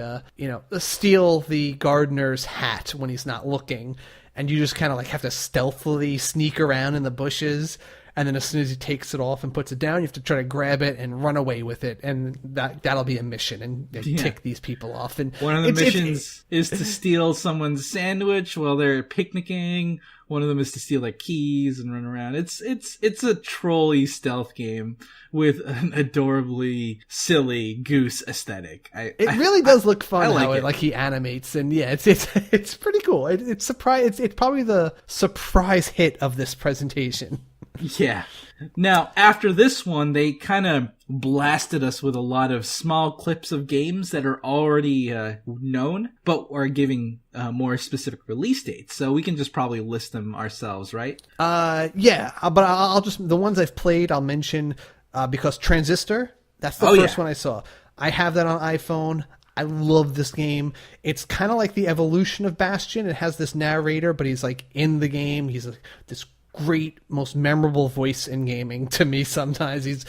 steal the gardener's hat when he's not looking, and you just kind of like have to stealthily sneak around in the bushes. And then as soon as he takes it off and puts it down, you have to try to grab it and run away with it. And that'll be a mission, and tick these people off. And one of the missions is to steal someone's sandwich while they're picnicking. One of them is to steal their keys and run around. It's a trolley stealth game with an adorably silly goose aesthetic. It really does look fun. I like how it. Like he animates, and yeah, it's pretty cool. It's probably the surprise hit of this presentation. Yeah. Now, after this one, they kind of blasted us with a lot of small clips of games that are already known, but are giving more specific release dates. So we can just probably list them ourselves, right? Yeah, but I'll just, the ones I've played, I'll mention, because Transistor, that's the first one I saw. I have that on iPhone. I love this game. It's kind of like the evolution of Bastion. It has this narrator, but he's like in the game. He's this great, most memorable voice in gaming to me. Sometimes it's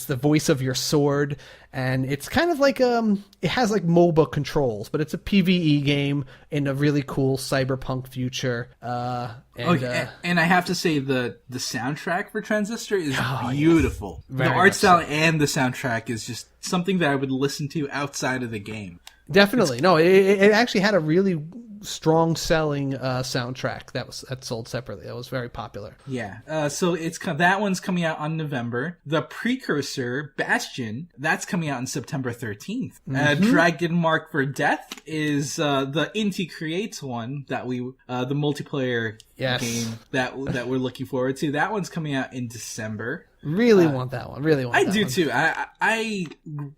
the voice of your sword, and it's kind of like it has like MOBA controls, but it's a PvE game in a really cool cyberpunk future. And I have to say the soundtrack for Transistor is beautiful. Yes. The art style and the soundtrack is just something that I would listen to outside of the game. Definitely. It actually had a really strong selling soundtrack that sold separately. That was very popular. Yeah. So that one's coming out on November. The precursor, Bastion, that's coming out on September 13th. Dragon Mark for Death is the Inti Creates one that the multiplayer game that we're looking forward to. That one's coming out in December. Really want that one. Really want that one. I do too.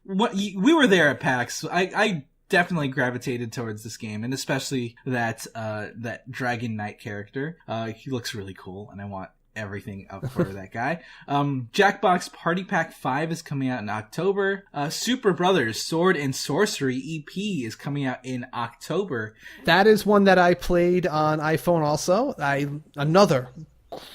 We were there at PAX. I definitely gravitated towards this game, and especially that Dragon Knight character. He looks really cool, and I want everything up for that guy. Jackbox Party Pack 5 is coming out in October. Super Brothers Sword and Sorcery EP is coming out in October. That is one that I played on iPhone also. Another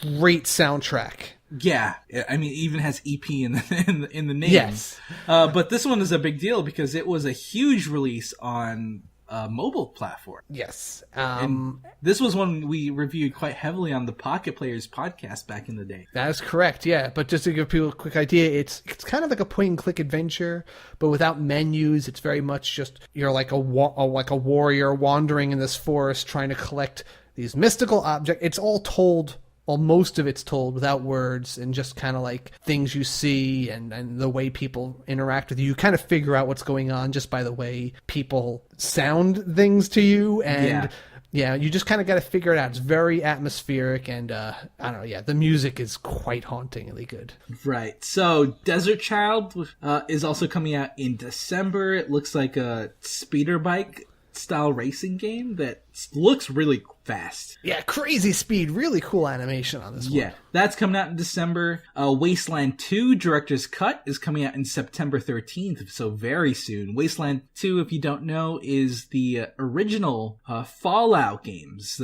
great soundtrack. Yeah, I mean, it even has EP in the name. Yes. But this one is a big deal because it was a huge release on a mobile platform. Yes. And this was one we reviewed quite heavily on the Pocket Players podcast back in the day. That is correct, yeah. But just to give people a quick idea, it's kind of like a point-and-click adventure, but without menus. It's very much just you're like a warrior wandering in this forest trying to collect these mystical objects. It's all told... Well, most of it's told without words and just kind of like things you see and the way people interact with you. You kind of figure out what's going on just by the way people sound things to you. And Yeah, you just kind of got to figure it out. It's very atmospheric, and I don't know. Yeah, the music is quite hauntingly good. Right. So Desert Child is also coming out in December. It looks like a speeder bike style racing game that looks really fast. Yeah, crazy speed. Really cool animation on this one. Yeah, that's coming out in December. Wasteland 2 Director's Cut is coming out in September 13th, so very soon. Wasteland 2, if you don't know, is the original Fallout games.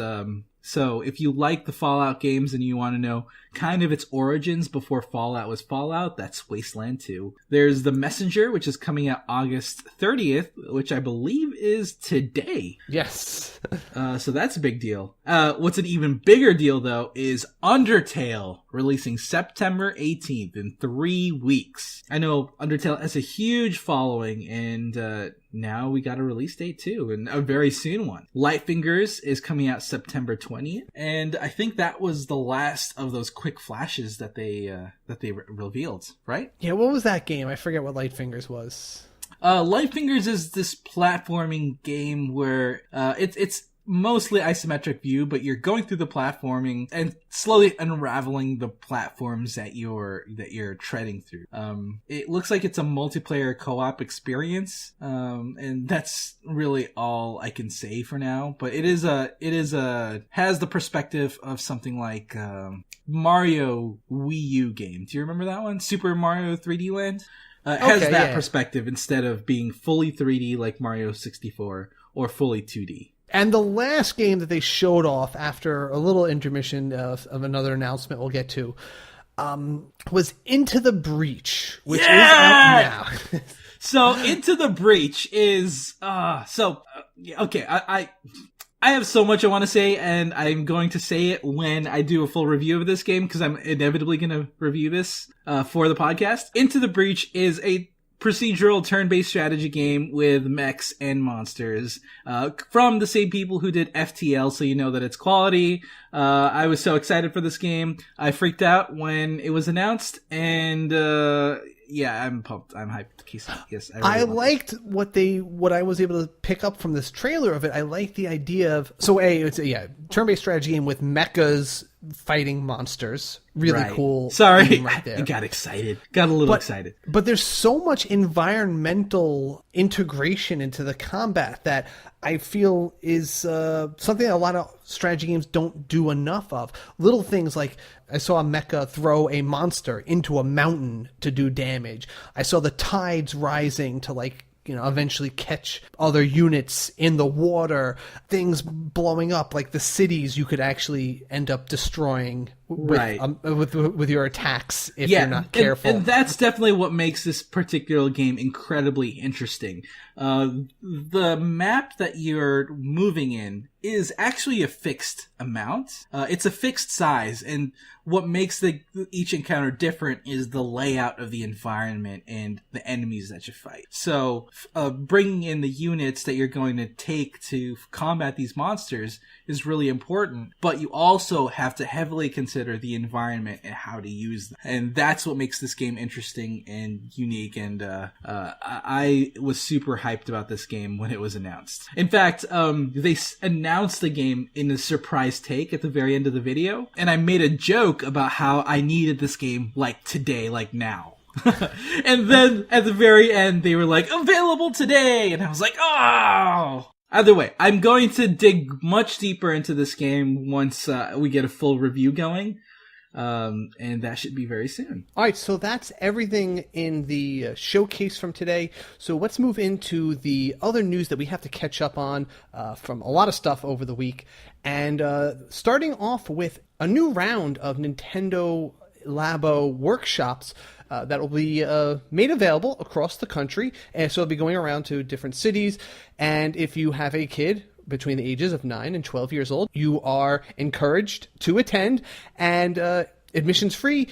So if you like the Fallout games and you want to know kind of its origins before Fallout was Fallout, that's Wasteland 2. There's The Messenger, which is coming out August 30th, which I believe is today. Yes. So that's a big deal. What's an even bigger deal, though, is Undertale, releasing September 18th in 3 weeks. I know Undertale has a huge following, and now we got a release date, too, and a very soon one. Lightfingers is coming out September 20th, and I think that was the last of those quick flashes that they revealed, right? Yeah, what was that game? I forget what Lightfingers was. Lightfingers is this platforming game where it's mostly isometric view, but you're going through the platforming and slowly unraveling the platforms that you're treading through. It looks like it's a multiplayer co-op experience, and that's really all I can say for now. But it has the perspective of something like Mario Wii U game. Do you remember that one? Super Mario 3D Land? Has that perspective instead of being fully 3D like Mario 64 or fully 2D. And the last game that they showed off after a little intermission of another announcement we'll get to was Into the Breach, which is out now. So Into the Breach is okay. I have so much I want to say, and I'm going to say it when I do a full review of this game, because I'm inevitably going to review this for the podcast. Into the Breach is a procedural turn-based strategy game with mechs and monsters from the same people who did FTL, so you know that it's quality. I was so excited for this game. I freaked out when it was announced, and yeah, I'm pumped. I'm hyped. Yes, I liked what I was able to pick up from this trailer of it. I like the idea of it's a turn-based strategy game with mechas fighting monsters. Really cool. Sorry, right there. I got excited. Got a little excited. But there's so much environmental integration into the combat that I feel is something that a lot of strategy games don't do enough of. Little things like I saw a mecha throw a monster into a mountain to do damage. I saw the tides rising to eventually catch other units in the water, things blowing up, like the cities you could actually end up destroying with your attacks if you're not careful. And that's definitely what makes this particular game incredibly interesting. The map that you're moving in is actually a fixed amount. It's a fixed size, and what makes each encounter different is the layout of the environment and the enemies that you fight. So bringing in the units that you're going to take to combat these monsters is really important, but you also have to heavily consider the environment and how to use them. And that's what makes this game interesting and unique, and I was super hyped about this game when it was announced. In fact, they announced the game in a surprise take at the very end of the video, and I made a joke about how I needed this game like today, like now. And then at the very end, they were like, available today! And I was like, oh! Either way, I'm going to dig much deeper into this game once we get a full review going. And that should be very soon. All right, so that's everything in the showcase from today. So let's move into the other news that we have to catch up on from a lot of stuff over the week. And starting off with a new round of Nintendo Labo workshops that will be made available across the country. And so it'll be going around to different cities. And if you have a kid between the ages of 9 and 12 years old, you are encouraged to attend, and admission's free.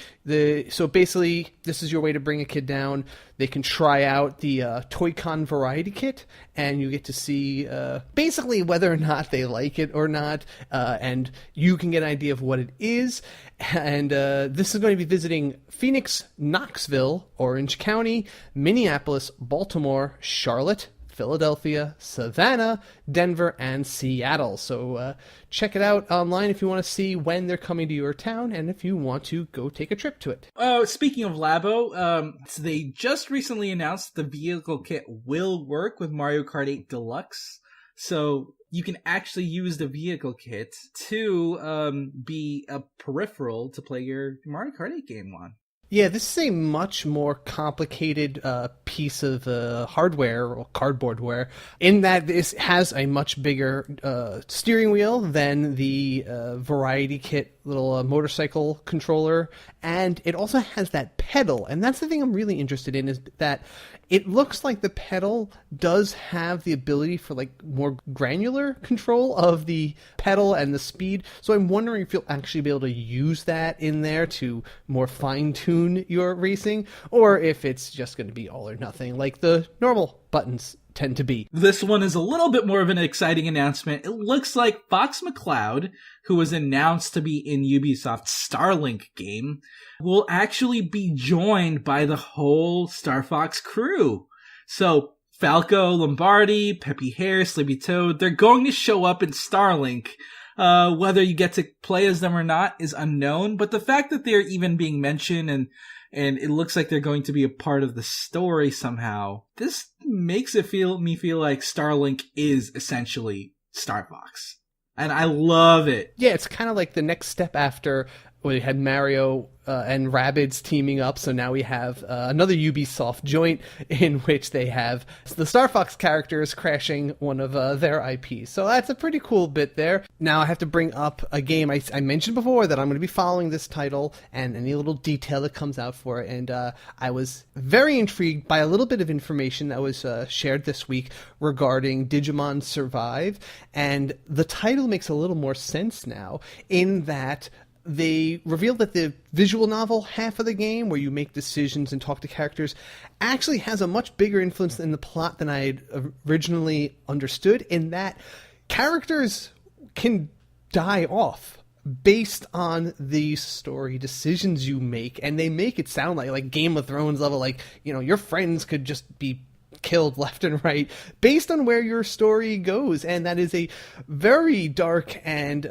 So basically, this is your way to bring a kid down. They can try out the Toy-Con Variety Kit, and you get to see basically whether or not they like it or not, and you can get an idea of what it is. And this is going to be visiting Phoenix, Knoxville, Orange County, Minneapolis, Baltimore, Charlotte, Philadelphia, Savannah, Denver, and Seattle. So check it out online if you want to see when they're coming to your town and if you want to go take a trip to it. Speaking of Labo, so they just recently announced the vehicle kit will work with Mario Kart 8 Deluxe. So you can actually use the vehicle kit to be a peripheral to play your Mario Kart 8 game on. Yeah, this is a much more complicated piece of hardware or cardboardware in that this has a much bigger steering wheel than the Variety Kit little motorcycle controller, and it also has that pedal, and that's the thing I'm really interested in, is that it looks like the pedal does have the ability for like more granular control of the pedal and the speed, so I'm wondering if you'll actually be able to use that in there to more fine-tune your racing, or if it's just going to be all or nothing like the normal buttons tend to be. This one is a little bit more of an exciting announcement. It looks like Fox McCloud, who was announced to be in Ubisoft's Starlink game, will actually be joined by the whole Star Fox crew. So Falco, Lombardi, Peppy Hare, Sleepy Toad, they're going to show up in Starlink. Whether you get to play as them or not is unknown, but the fact that they're even being mentioned and it looks like they're going to be a part of the story somehow, this makes me feel like Starlink is essentially Star Fox. And I love it. Yeah, it's kind of like the next step after we had Mario and Rabbids teaming up, so now we have another Ubisoft joint in which they have the Star Fox characters crashing one of their IPs. So that's a pretty cool bit there. Now I have to bring up a game I mentioned before that I'm going to be following this title and any little detail that comes out for it, and I was very intrigued by a little bit of information that was shared this week regarding Digimon Survive, and the title makes a little more sense now in that they revealed that the visual novel half of the game, where you make decisions and talk to characters, actually has a much bigger influence in the plot than I had originally understood, in that characters can die off based on the story decisions you make, and they make it sound like Game of Thrones level, like, you know, your friends could just be killed left and right based on where your story goes, and that is a very dark and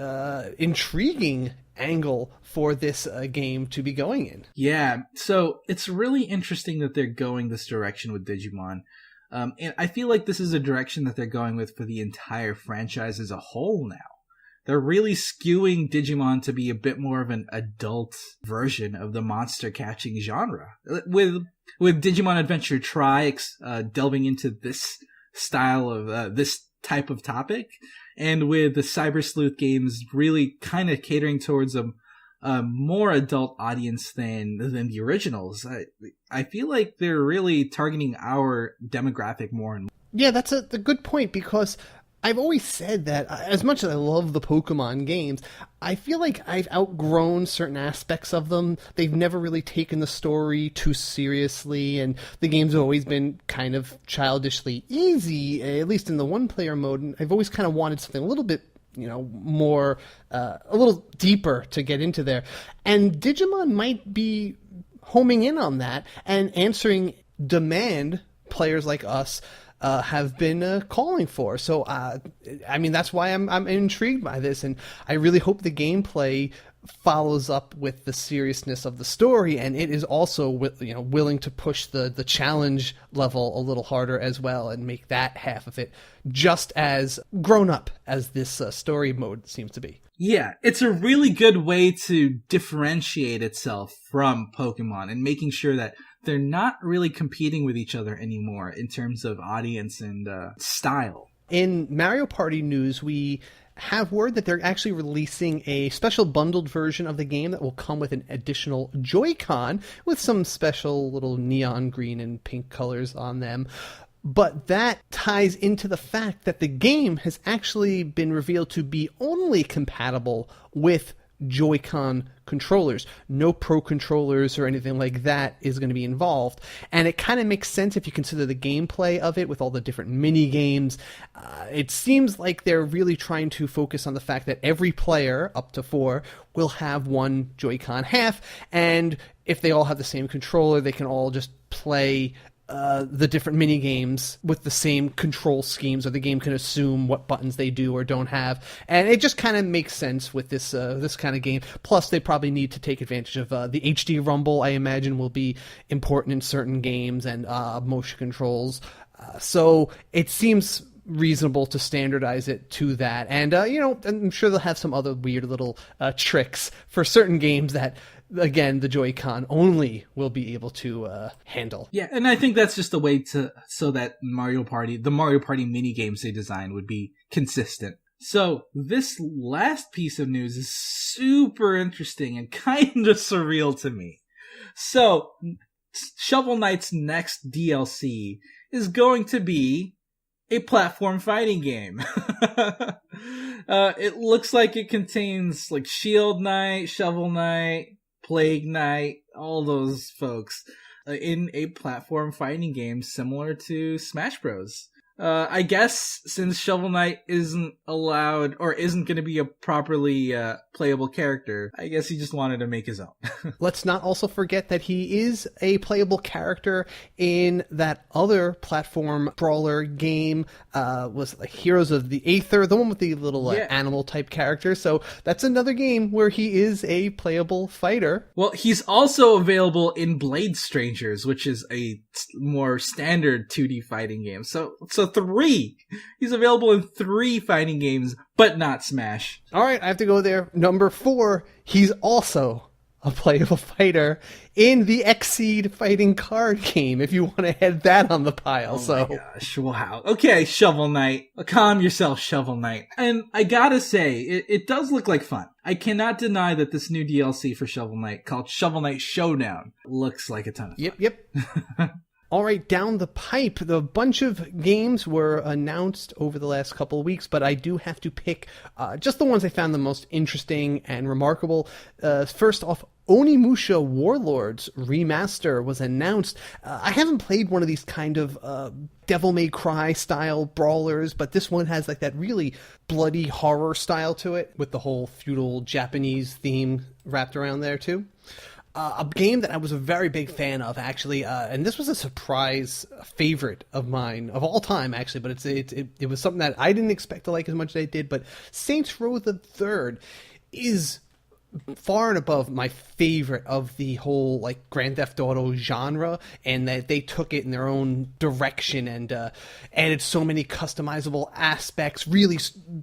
intriguing angle for this game to be going in. Yeah, so it's really interesting that they're going this direction with Digimon. And I feel like this is a direction that they're going with for the entire franchise as a whole now. They're really skewing Digimon to be a bit more of an adult version of the monster catching genre. With Digimon Adventure Tri delving into this style of this type of topic, and with the Cyber Sleuth games really kind of catering towards a more adult audience than the originals. I feel like they're really targeting our demographic more and more. Yeah, that's a good point, because I've always said that as much as I love the Pokemon games, I feel like I've outgrown certain aspects of them. They've never really taken the story too seriously, and the games have always been kind of childishly easy, at least in the one-player mode, and I've always kind of wanted something a little bit, you know, more, a little deeper to get into there. And Digimon might be homing in on that and answering demand players like us have been calling for. So, I mean, that's why I'm intrigued by this, and I really hope the gameplay follows up with the seriousness of the story, and it is also willing to push the challenge level a little harder as well, and make that half of it just as grown up as this story mode seems to be. Yeah, it's a really good way to differentiate itself from Pokemon, and making sure that they're not really competing with each other anymore in terms of audience and style. In Mario Party news, we have word that they're actually releasing a special bundled version of the game that will come with an additional Joy-Con with some special little neon green and pink colors on them. But that ties into the fact that the game has actually been revealed to be only compatible with Joy-Con controllers. No Pro controllers or anything like that is going to be involved. And it kind of makes sense if you consider the gameplay of it with all the different mini games. It seems like they're really trying to focus on the fact that every player, up to 4, will have one Joy-Con half, and if they all have the same controller, they can all just play the different mini games with the same control schemes, or the game can assume what buttons they do or don't have, and it just kind of makes sense with this this kind of game. Plus, they probably need to take advantage of the HD rumble. I imagine will be important in certain games, and motion controls. So it seems reasonable to standardize it to that, and I'm sure they'll have some other weird little tricks for certain games that, again, the Joy-Con only will be able to handle. Yeah, and I think that's just a way so that the Mario Party mini games they designed would be consistent. So this last piece of news is super interesting and kind of surreal to me. So Shovel Knight's next DLC is going to be a platform fighting game. It looks like it contains like Shield Knight, Shovel Knight, Plague Knight, all those folks in a platform fighting game similar to Smash Bros. I guess since Shovel Knight isn't allowed or isn't going to be a properly playable character, I guess he just wanted to make his own. Let's not also forget that he is a playable character in that other platform brawler game, was like Heroes of the Aether, the one with the little animal type character. So that's another game where he is a playable fighter. Well, he's also available in Blade Strangers, which is a more standard 2D fighting game. So 3. He's available in 3 fighting games, but not Smash. All right, I have to go there. Number 4, he's also a playable fighter in the Xseed fighting card game, if you want to head that on the pile. Oh my gosh, wow. Okay, Shovel Knight. Calm yourself, Shovel Knight. And I gotta say, it does look like fun. I cannot deny that this new DLC for Shovel Knight, called Shovel Knight Showdown, looks like a ton of fun. Yep. All right, down the pipe, the bunch of games were announced over the last couple of weeks, but I do have to pick just the ones I found the most interesting and remarkable. First off, Onimusha Warlords Remaster was announced. I haven't played one of these kind of Devil May Cry style brawlers, but this one has like that really bloody horror style to it, with the whole feudal Japanese theme wrapped around there too. A game that I was a very big fan of, actually, and this was a surprise favorite of mine of all time, actually. But it was something that I didn't expect to like as much as I did. But Saints Row the Third is far and above my favorite of the whole like Grand Theft Auto genre, and that they took it in their own direction and added so many customizable aspects, really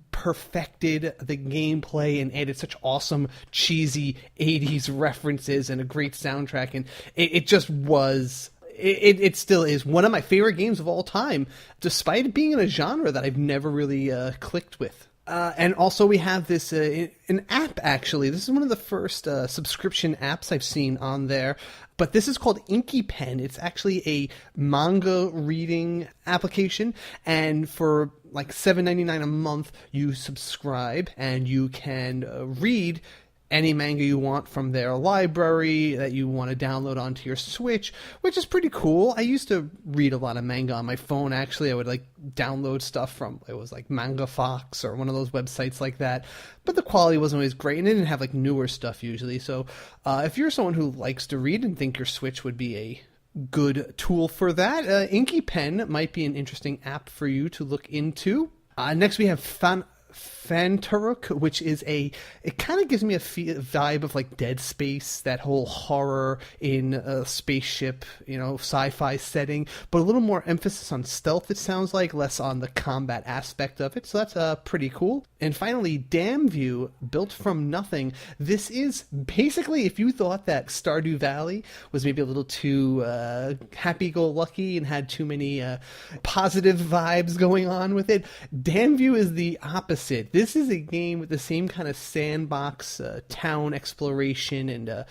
perfected the gameplay, and added such awesome cheesy 80s references and a great soundtrack, and it just was. It still is one of my favorite games of all time, despite it being in a genre that I've never really clicked with. And also we have this, an app, actually. This is one of the first subscription apps I've seen on there. But this is called Inky Pen. It's actually a manga reading application. And for like $7.99 a month, you subscribe and you can read any manga you want from their library that you want to download onto your Switch, which is pretty cool. I used to read a lot of manga on my phone, actually. I would like download stuff from, it was like Manga Fox or one of those websites like that, but the quality wasn't always great, and it didn't have like newer stuff usually. So if you're someone who likes to read and think your Switch would be a good tool for that, Inky Pen might be an interesting app for you to look into. Next we have Fantaruk, which is it kind of gives me a vibe of like Dead Space, that whole horror in a spaceship, sci-fi setting, but a little more emphasis on stealth, it sounds like, less on the combat aspect of it, so that's pretty cool. And finally, Damview, built from nothing. This is basically, if you thought that Stardew Valley was maybe a little too happy-go-lucky and had too many positive vibes going on with it, Damview is the opposite. This is a game with the same kind of sandbox, town exploration, and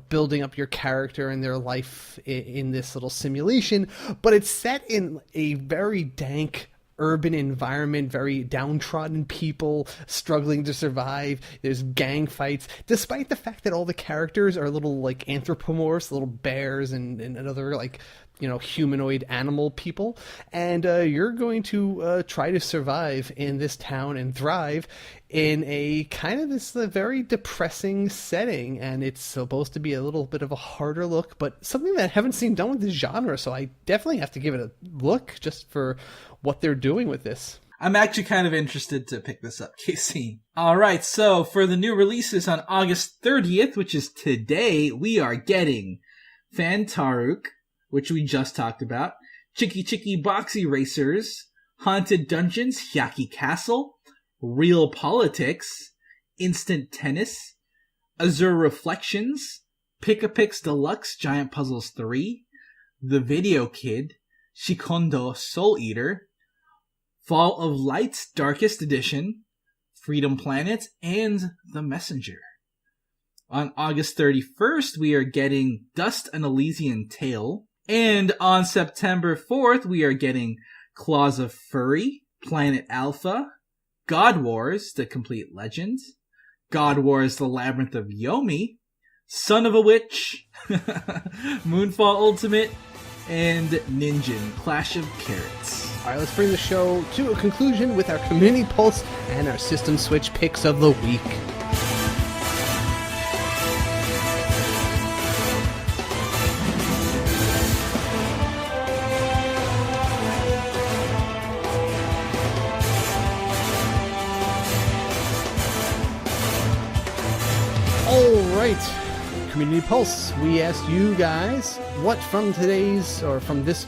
building up your character and their life in this little simulation, but it's set in a very dank urban environment, very downtrodden people struggling to survive. There's gang fights, despite the fact that all the characters are little like anthropomorphs, little bears and other like humanoid animal people, and you're going to try to survive in this town and thrive in a kind of this very depressing setting, and it's supposed to be a little bit of a harder look, but something that I haven't seen done with this genre, so I definitely have to give it a look just for what they're doing with this. I'm actually kind of interested to pick this up, Casey. Alright, so for the new releases on August 30th, which is today, we are getting Fantaruk, which we just talked about, Chicky Chicky Boxy Racers, Haunted Dungeons, Hyaki Castle, Real Politics, Instant Tennis, Azure Reflections, Pick-a-Pix Deluxe Giant Puzzles 3, The Video Kid, Shikondo Soul Eater, Fall of Light's Darkest Edition, Freedom Planet, and The Messenger. On August 31st, we are getting Dust an Elysian Tale, and on September 4th, we are getting Claws of Furry, Planet Alpha, God Wars, The Complete Legend, God Wars, The Labyrinth of Yomi, Son of a Witch, Moonfall Ultimate, and Ninjin, Clash of Carrots. All right, let's bring the show to a conclusion with our Community Pulse and our System Switch picks of the week. Community Pulse. We asked you guys what from this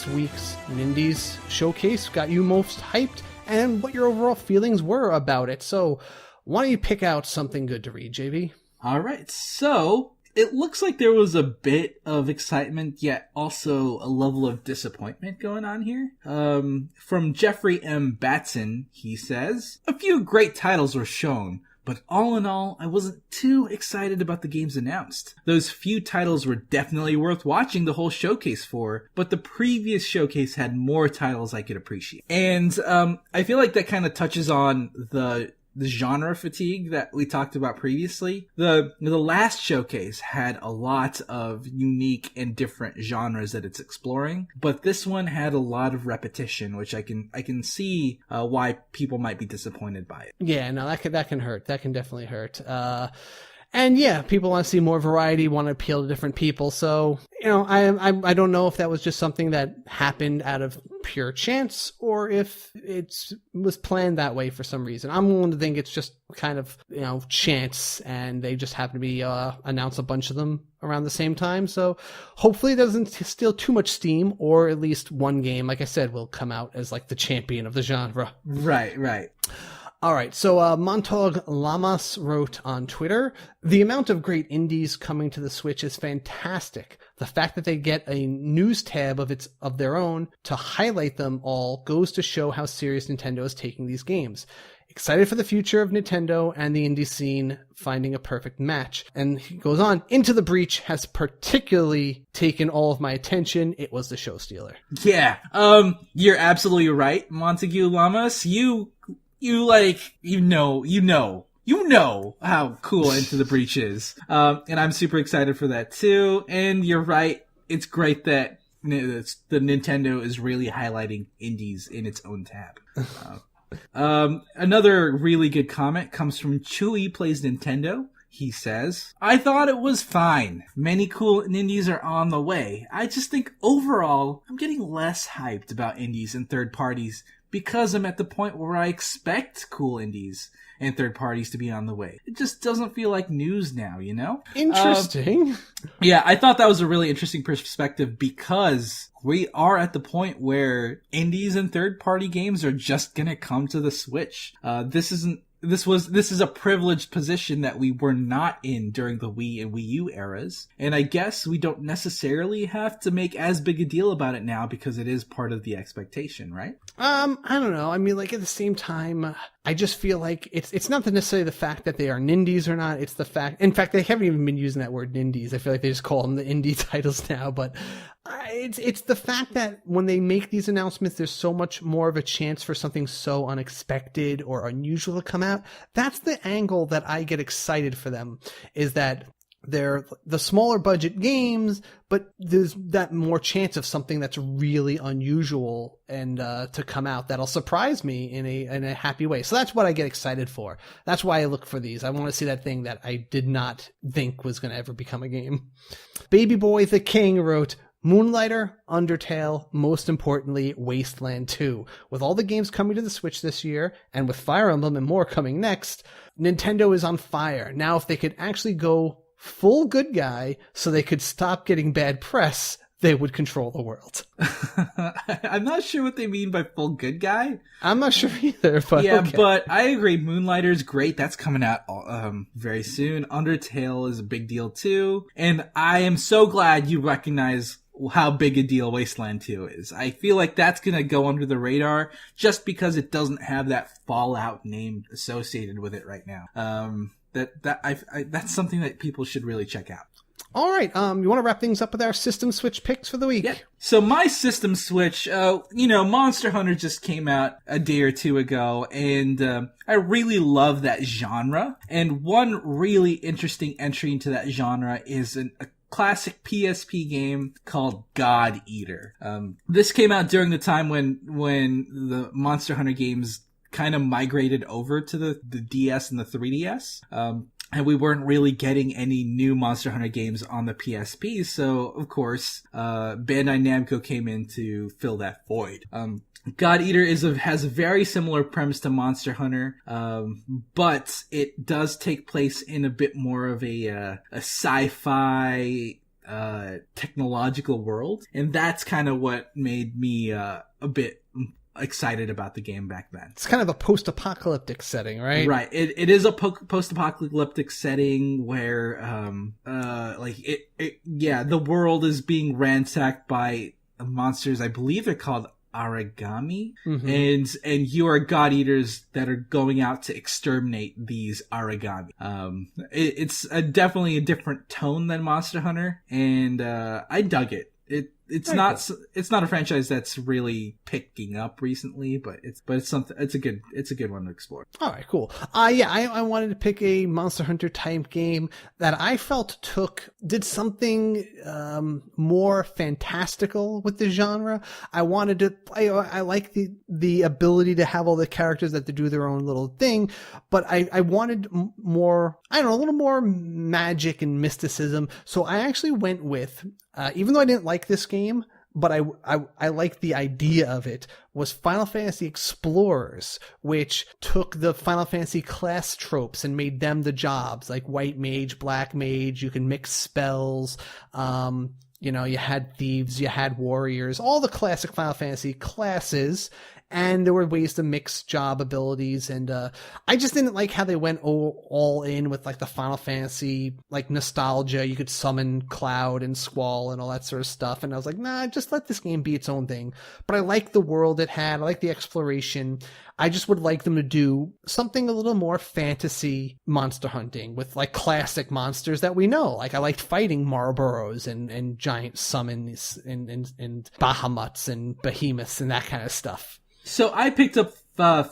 week's Nindies showcase got you most hyped and what your overall feelings were about it. So why don't you pick out something good to read, JV? All right. So it looks like there was a bit of excitement, yet also a level of disappointment going on here. From Jeffrey M. Batson, he says, a few great titles were shown, but all in all, I wasn't too excited about the games announced. Those few titles were definitely worth watching the whole showcase for, but the previous showcase had more titles I could appreciate. And I feel like that kind of touches on the genre fatigue that we talked about previously. The last showcase had a lot of unique and different genres that it's exploring, but this one had a lot of repetition, which I can see why people might be disappointed by it. Yeah, no, that can hurt. That can definitely hurt. And yeah, people want to see more variety, want to appeal to different people. So, I don't know if that was just something that happened out of pure chance or if it was planned that way for some reason. I'm willing to think it's just kind of, chance, and they just happen to be announce a bunch of them around the same time. So hopefully it doesn't steal too much steam, or at least one game, like I said, will come out as like the champion of the genre. Right. All right, so Montog Lamas wrote on Twitter, the amount of great indies coming to the Switch is fantastic. The fact that they get a news tab of their own to highlight them all goes to show how serious Nintendo is taking these games. Excited for the future of Nintendo and the indie scene finding a perfect match. And he goes on, Into the Breach has particularly taken all of my attention. It was the show stealer. Yeah, you're absolutely right, Montague Lamas. You know how cool Into the Breach is. And I'm super excited for that too. And you're right. It's great that the Nintendo is really highlighting indies in its own tab. Another really good comment comes from Chewy Plays Nintendo. He says, I thought it was fine. Many cool indies are on the way. I just think overall, I'm getting less hyped about indies and third parties because I'm at the point where I expect cool indies and third parties to be on the way. It just doesn't feel like news now, Interesting. Yeah, I thought that was a really interesting perspective because we are at the point where indies and third party games are just gonna come to the Switch. This is a privileged position that we were not in during the Wii and Wii U eras. And I guess we don't necessarily have to make as big a deal about it now because it is part of the expectation, right? I don't know. I mean, like, at the same time, I just feel like it's not necessarily the fact that they are Nindies or not. It's the fact, in fact, they haven't even been using that word Nindies. I feel like they just call them the indie titles now, but it's the fact that when they make these announcements, there's so much more of a chance for something so unexpected or unusual to come out. That's the angle that I get excited for them, is that they're the smaller budget games, but there's that more chance of something that's really unusual and to come out that'll surprise me in a happy way. So that's what I get excited for. That's why I look for these. I want to see that thing that I did not think was going to ever become a game. Baby Boy the King wrote, Moonlighter, Undertale, most importantly, Wasteland 2. With all the games coming to the Switch this year, and with Fire Emblem and more coming next, Nintendo is on fire. Now, if they could actually go full good guy so they could stop getting bad press, they would control the world. I'm not sure what they mean by full good guy. I'm not sure either, but yeah, okay. But I agree. Moonlighter's great. That's coming out very soon. Undertale is a big deal too. And I am so glad you recognize how big a deal Wasteland 2 is. I feel like that's going to go under the radar just because it doesn't have that Fallout name associated with it right now. That's something that people should really check out. All right. You want to wrap things up with our System Switch picks for the week? Yeah. So my System Switch, Monster Hunter just came out a day or two ago, and I really love that genre. And one really interesting entry into that genre is a classic PSP game called God Eater. This came out during the time when the Monster Hunter games kind of migrated over to the DS and the 3DS. And we weren't really getting any new Monster Hunter games on the PSP, so of course, Bandai Namco came in to fill that void. God Eater has a very similar premise to Monster Hunter, but it does take place in a bit more of a sci-fi technological world, and that's kind of what made me a bit excited about the game back then. It's kind of a post-apocalyptic setting, right? Right. It is a post-apocalyptic setting where the world is being ransacked by monsters. I believe they're called Aragami, and you are God Eaters that are going out to exterminate these Aragami. It's definitely a different tone than Monster Hunter, and I dug it. It's not a franchise that's really picking up recently, but it's a good one to explore. All right, cool. I wanted to pick a Monster Hunter type game that I felt did something more fantastical with the genre. I like the ability to have all the characters that do their own little thing, but I wanted more, a little more magic and mysticism. So I actually went with, even though I didn't like this game, but I liked the idea of it, was Final Fantasy Explorers, which took the Final Fantasy class tropes and made them the jobs, like white mage, black mage, you can mix spells, you had thieves, you had warriors, all the classic Final Fantasy classes, and there were ways to mix job abilities, and I just didn't like how they went all in with like the Final Fantasy like nostalgia. You could summon Cloud and Squall and all that sort of stuff, and I was like, nah, just let this game be its own thing. But I like the world it had, I like the exploration. I just would like them to do something a little more fantasy monster hunting with like classic monsters that we know. Like I liked fighting Marlboros and giant summons and Bahamuts and behemoths and that kind of stuff. So I picked up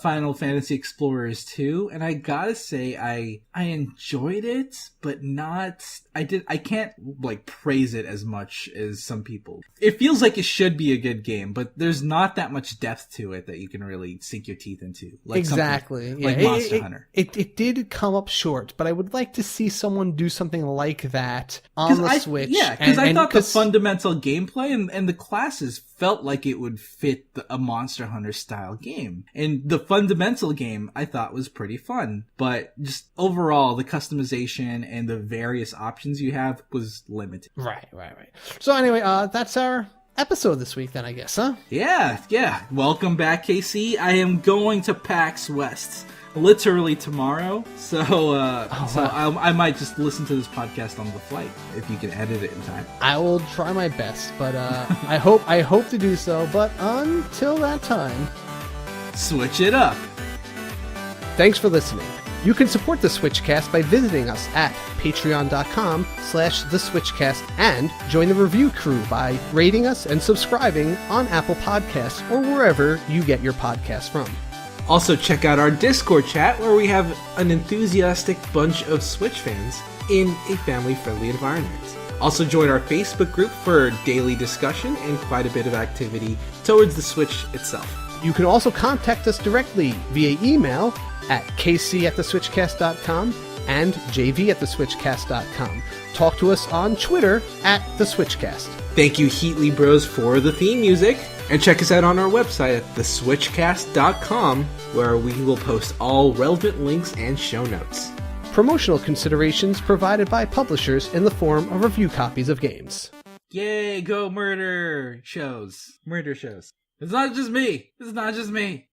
Final Fantasy Explorers 2, and I gotta say I enjoyed it, but I can't like praise it as much as some people. It feels like it should be a good game, but there's not that much depth to it that you can really sink your teeth into. Like exactly. Like Monster Hunter. It did come up short, but I would like to see someone do something like that on the Switch. Yeah, because I thought the fundamental gameplay and the classes felt like it would fit a Monster Hunter style game. And the fundamental game I thought was pretty fun, but just overall the customization and the various options you have was limited. Right. So anyway, that's our episode this week then, I guess, huh? Yeah. Welcome back, KC. I am going to PAX West literally tomorrow, so I might just listen to this podcast on the flight if you can edit it in time. I will try my best, but I hope to do so. But until that time, switch it up. Thanks for listening. You can support the SwitchCast by visiting us at patreon.com/theswitchcast and join the review crew by rating us and subscribing on Apple Podcasts or wherever you get your podcasts from. Also check out our Discord chat where we have an enthusiastic bunch of Switch fans in a family-friendly environment. Also join our Facebook group for daily discussion and quite a bit of activity towards the Switch itself. You can also contact us directly via email at kc@theswitchcast.com and jv@theswitchcast.com. Talk to us on Twitter @theswitchcast. Thank you, HeatleyBros, for the theme music. And check us out on our website at theswitchcast.com, where we will post all relevant links and show notes. Promotional considerations provided by publishers in the form of review copies of games. Yay, go murder shows. Murder shows. It's not just me.